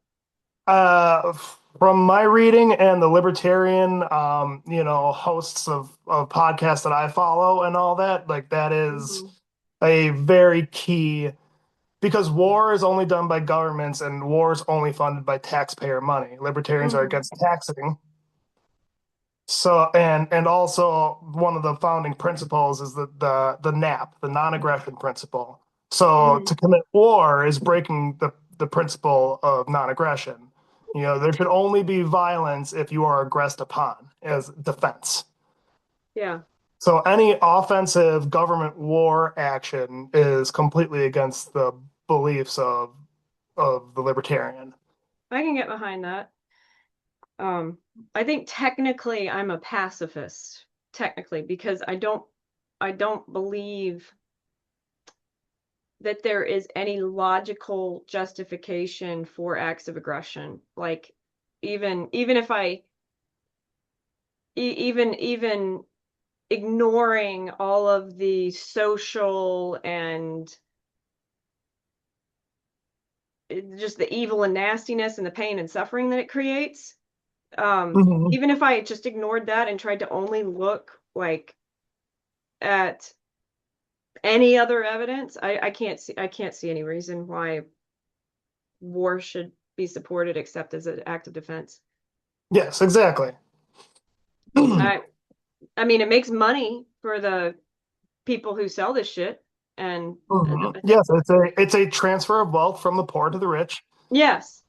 uh from my reading and the libertarian hosts of podcasts that I follow and all that, like that is Mhm. a very key because war is only done by governments and war is only funded by taxpayer money. Libertarians are Mhm. against taxing. So and also one of the founding principles is the NAP, the non-aggression principle. So to Mhm. commit war is breaking the principle of non-aggression. There should only be violence if you are aggressed upon as defense. Yeah, So any offensive government war action is completely against the beliefs of the libertarian. I can get behind that. Um, I think technically I'm a pacifist, technically, because I don't believe that there is any logical justification for acts of aggression. Like even if even ignoring all of the social and just the evil and nastiness and the pain and suffering that it creates. Mhm. Even if I just ignored that and tried to only look like at any other evidence, I can't see any reason why war should be supported except as an act of defense. Yes, exactly. I I mean it makes money for the people who sell this shit and Mhm. I think Yes, it's a transfer of wealth from the poor to the rich. yes.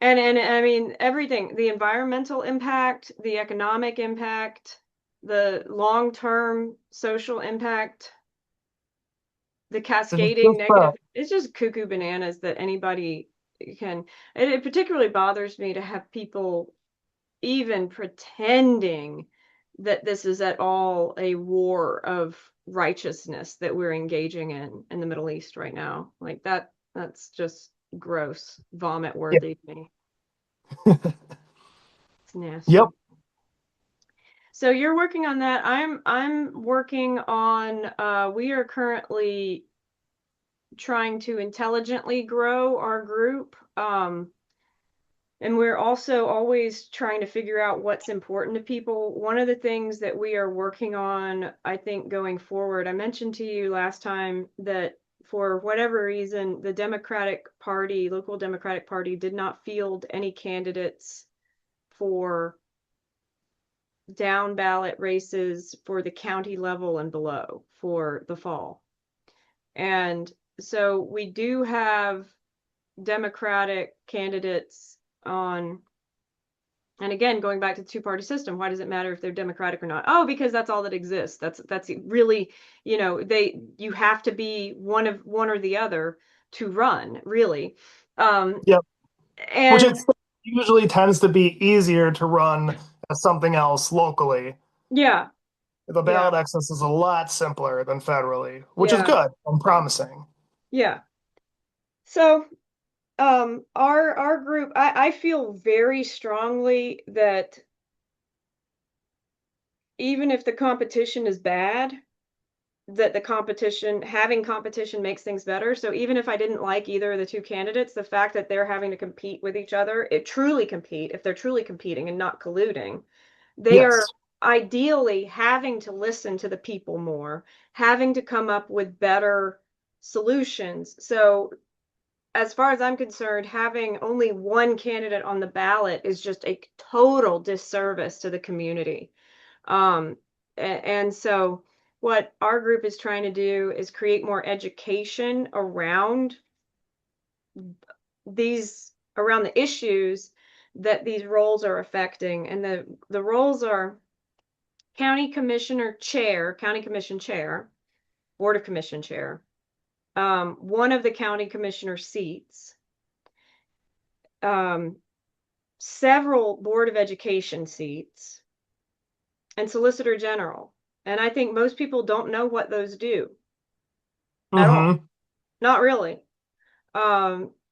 And I mean everything, the environmental impact, the economic impact, the long-term social impact, the It's cascading just negative, it's just cuckoo bananas that anybody can. It particularly bothers me to have people even pretending that this is at all a war of righteousness that we're engaging in the Middle East right now. Like that's just gross, vomit yeah. worthy to me. It's Yep. nasty. So you're working on that. I'm working on we are currently trying to intelligently grow our group. And we're also always trying to figure out what's important to people. One of the things that we are working on, I think, going forward, I mentioned to you last time that for whatever reason, the Democratic Party, local Democratic Party, did not field any candidates for down ballot races for the county level and below for the fall. And so we do have Democratic candidates on, and again, going back to the two-party system, why does it matter if they're Democratic or not? Oh, because that's all that exists. That's really, you have to be one or the other to run, really. Um, Yep. Which and it usually tends to be easier to run as something else locally. yeah, The Yeah. ballot access is a lot simpler than federally, which is Yeah. good and promising. Yeah. So, our group, I feel very strongly that even if the competition is bad, that having competition makes things better. So even if I didn't like either of the two candidates, the fact that they're having to compete with each other, if they're truly competing and not colluding, they are Yes. ideally having to listen to the people more, having to come up with better solutions. So as far as I'm concerned, having only one candidate on the ballot is just a total disservice to the community. Um, and so what our group is trying to do is create more education around the issues that these roles are affecting. And the roles are county commission chair, board of commission chair, one of the county commissioner seats, um, several board of education seats, and solicitor general. And I think most people don't know what those do at all. Mm-hmm. Not really.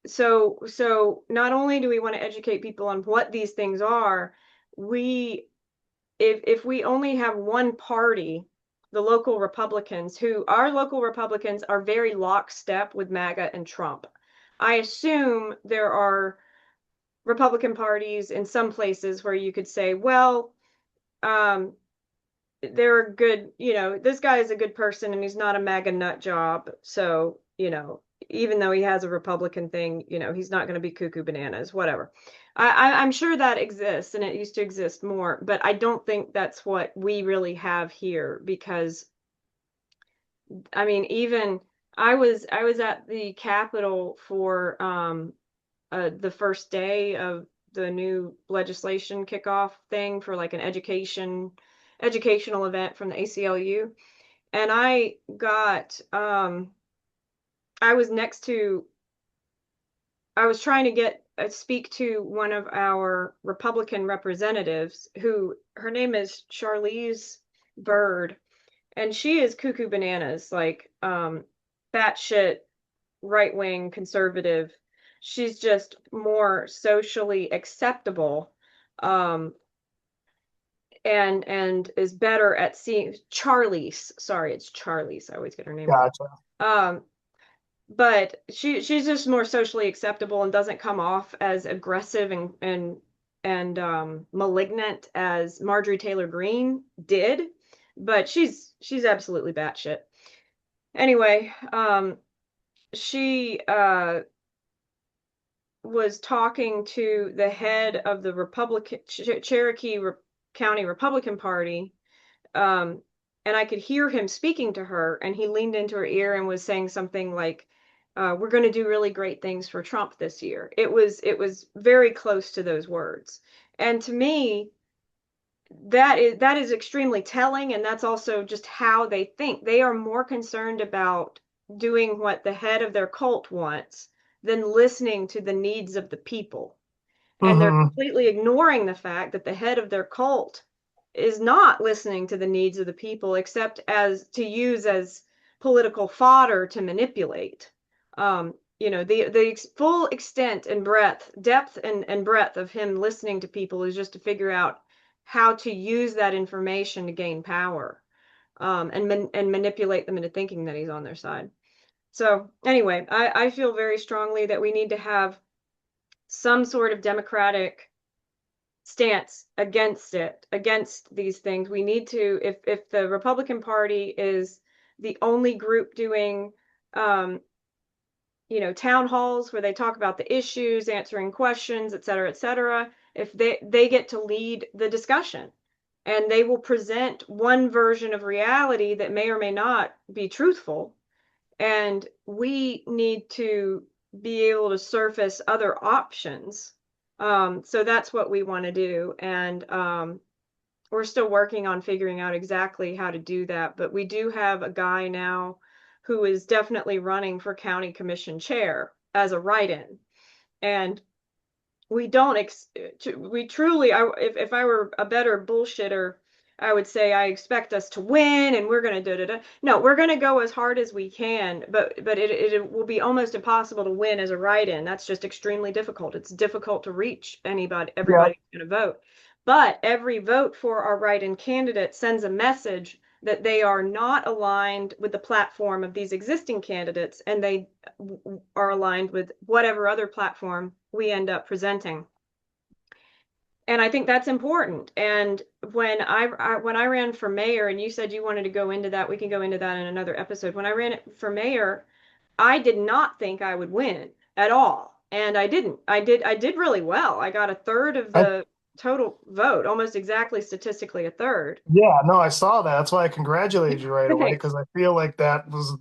So not only do we want to educate people on what these things are, we if we only have one party, the local Republicans, who our local Republicans are very lockstep with MAGA and Trump. I assume there are Republican parties in some places where you could say, well, um, they're good, this guy is a good person and he's not a MAGA nut job. So, even though he has a Republican thing, he's not going to be cuckoo bananas, whatever. I'm sure that exists and it used to exist more, but I don't think that's what we really have here because I mean, even I was at the Capitol for the first day of the new legislation kickoff thing for like an educational event from the ACLU. And I was next to, I was trying to get speak to one of our Republican representatives who her name is Charlize Byrd, and she is cuckoo bananas, like batshit right wing conservative. She's just more socially acceptable, um, and is better at seeing Charlize. Sorry, it's Charlize. I always get her name wrong. Gotcha. Um, but she's just more socially acceptable and doesn't come off as aggressive and malignant as Marjorie Taylor Greene did. But she's absolutely batshit. Anyway, she was talking to the head of the Cherokee County Republican Party, um, and I could hear him speaking to her, and he leaned into her ear and was saying something like, "We're going to do really great things for Trump this year." It was very close to those words, and to me, that is extremely telling, and that's also just how they think. They are more concerned about doing what the head of their cult wants than listening to the needs of the people. And they're Mm-hmm. completely ignoring the fact that the head of their cult is not listening to the needs of the people except as to use as political fodder to manipulate. The full extent and depth and breadth of him listening to people is just to figure out how to use that information to gain power, and manipulate them into thinking that he's on their side. So anyway, I feel very strongly that we need to have some sort of democratic stance against these things. We need to, if the Republican Party is the only group doing, um, town halls where they talk about the issues, answering questions, et cetera, if they get to lead the discussion, and they will present one version of reality that may or may not be truthful, and we need to be able to surface other options. So that's what we want to do. And we're still working on figuring out exactly how to do that. But we do have a guy now who is definitely running for county commission chair as a write-in. And we don't, we truly, if I were a better bullshitter, I would say I expect us to win and we're going to da da da. No, we're going to go as hard as we can, but it will be almost impossible to win as a write-in. That's just extremely difficult. It's difficult to reach Yeah. everybody who's going to vote. But every vote for our write-in candidate sends a message that they are not aligned with the platform of these existing candidates, and they are aligned with whatever other platform we end up presenting. And I think that's important. And when I ran for mayor, and you said you wanted to go into that, we can go into that in another episode. When I ran for mayor, I did not think I would win at all, and I didn't. I did really well. I got a third of I, the total vote, almost exactly statistically a third. yeah, no, I saw that. That's why I congratulated you right away Thanks. because I feel like that was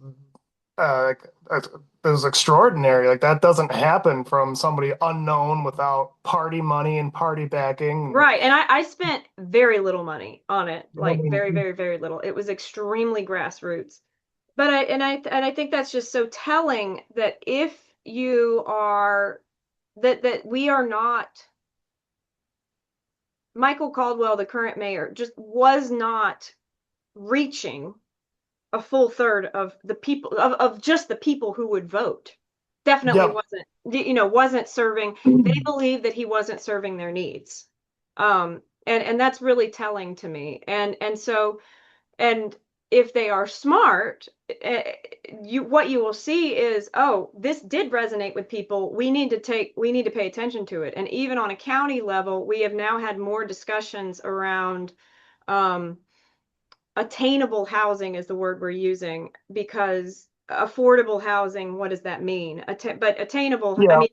uh, that was extraordinary. Like that doesn't happen from somebody unknown without party money and party backing. Right. And I spent very little money on it, I like very, mean, very, very little. It was extremely grassroots. But I think that's just so telling that if you are that we are not Michael Caldwell, the current mayor, just was not reaching a full third of the people of just the people who would vote. Definitely yep. wasn't, wasn't serving. They believe that he wasn't serving their needs. And that's really telling to me. And if they are smart, what you will see is, oh, this did resonate with people. We need to pay attention to it. And even on a county level, we have now had more discussions around um, attainable housing is the word we're using, because affordable housing, what does that mean? But attainable, I Yeah, mean,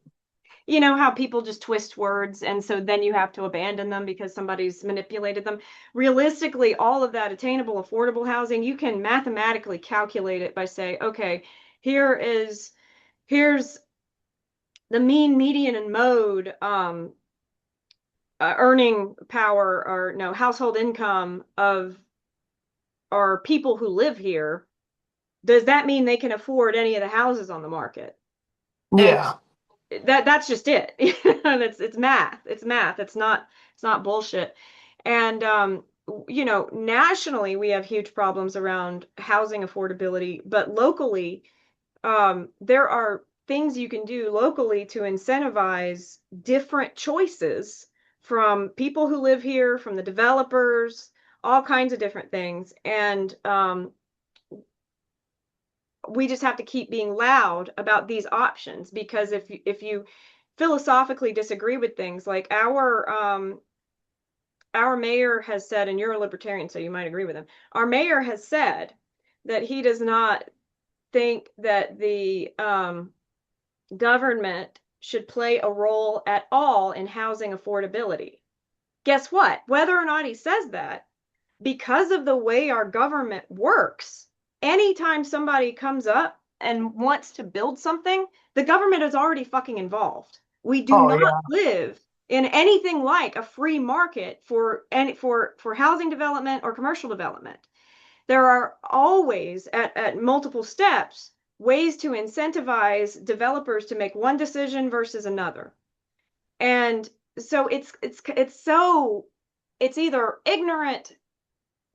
you know how people just twist words and so then you have to abandon them because somebody's manipulated them. Realistically, all of that attainable, affordable housing, you can mathematically calculate it by saying, okay, here is here's the mean, median, and mode earning power, or no, household income of our people who live here. Does that mean they can afford any of the houses on the market? And yeah, that's just it. And it's math. It's math. It's not bullshit. And nationally we have huge problems around housing affordability, but locally, there are things you can do locally to incentivize different choices from people who live here, from the developers, all kinds of different things. And we just have to keep being loud about these options, because if you philosophically disagree with things, like our mayor has said, and you're a libertarian so you might agree with him, our mayor has said that he does not think that the government should play a role at all in housing affordability. Guess what? Whether or not he says that, because of the way our government works, anytime somebody comes up and wants to build something, the government is already fucking involved. We do oh not yeah, live in anything like a free market for housing development or commercial development. There are always at multiple steps ways to incentivize developers to make one decision versus another. And so it's either ignorant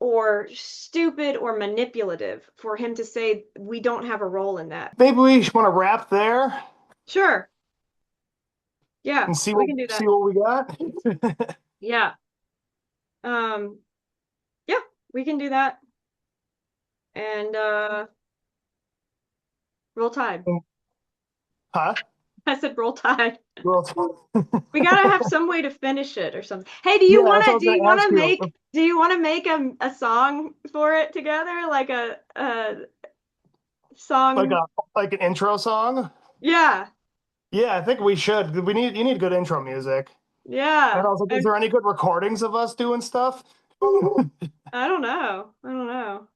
or stupid or manipulative for him to say we don't have a role in that. maybe we want to wrap there Sure. Yeah, and we can do see that. what we got. Yeah. Um, yeah, we can do that. And roll tide. Huh? I said roll tide. Well, We gotta have some way to finish it or something. Hey, yeah, that's what I was going to ask you. do you wanna make a song for it together? Like a Like song? a like an intro song. Yeah, Yeah, I think we should. We need you need good intro music. And I yeah. was like, is there any good recordings of us doing stuff? I don't know. I don't know.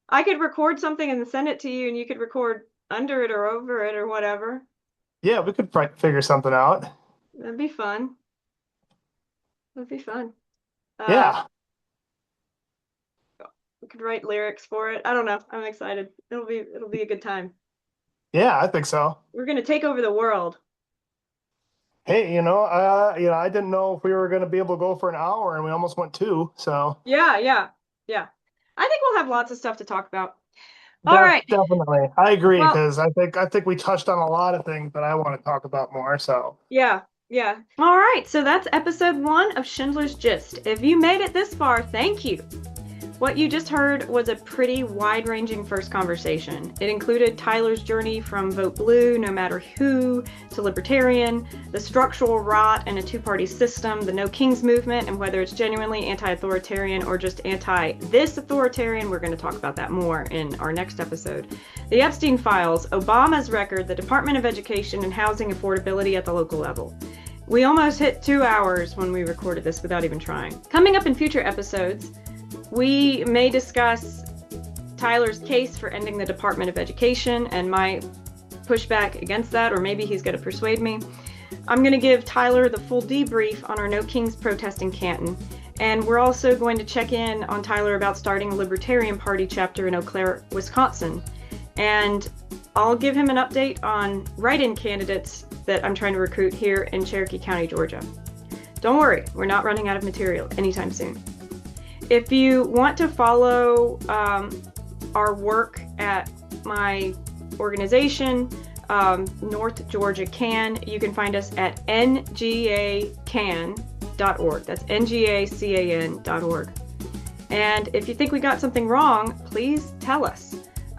I could record something and send it to you, and you could record under it or over it or whatever. Yeah, we could figure something out. That'd be fun. That'd be fun. Uh, Yeah, we could write lyrics for it. I don't know. I'm excited. It'll be a good time. yeah, I think so. We're gonna take over the world. Hey, I didn't know if we were going to be able to go for an hour, and we almost went two. So Yeah, yeah, yeah. I think we'll have lots of stuff to talk about. All right. definitely, I agree Well, because I think we touched on a lot of things that I want to talk about more. So yeah, yeah. All right. So that's episode 1 of Schindler's Gist. If you made it this far, thank you. What you just heard was a pretty wide-ranging first conversation. It included Tyler's journey from vote blue, no matter who, to libertarian, the structural rot in a two-party system, the No Kings movement, and whether it's genuinely anti-authoritarian or just anti-this authoritarian. We're going to talk about that more in our next episode. The Epstein files, Obama's record, the Department of Education, and housing affordability at the local level. We almost hit 2 hours when we recorded this without even trying. Coming up in future episodes, we may discuss Tyler's case for ending the Department of Education and my pushback against that, or maybe he's going to persuade me. I'm going to give Tyler the full debrief on our No Kings protest in Canton, and we're also going to check in on Tyler about starting a Libertarian Party chapter in Eau Claire, Wisconsin. And I'll give him an update on write-in candidates that I'm trying to recruit here in Cherokee County, Georgia. Don't worry, we're not running out of material anytime soon. If you want to follow our work at my organization, North Georgia Can, you can find us at ngacan.org. That's ngacan.org. And if you think we got something wrong, please tell us.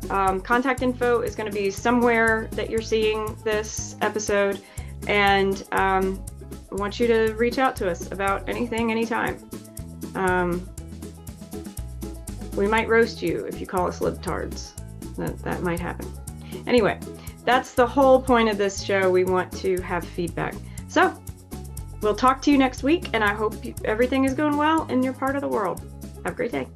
Contact info is going to be somewhere that you're seeing this episode, and I want you to reach out to us about anything, anytime. We might roast you if you call us libtards. That might happen. Anyway, that's the whole point of this show. We want to have feedback. So, we'll talk to you next week, and I hope everything is going well in your part of the world. Have a great day.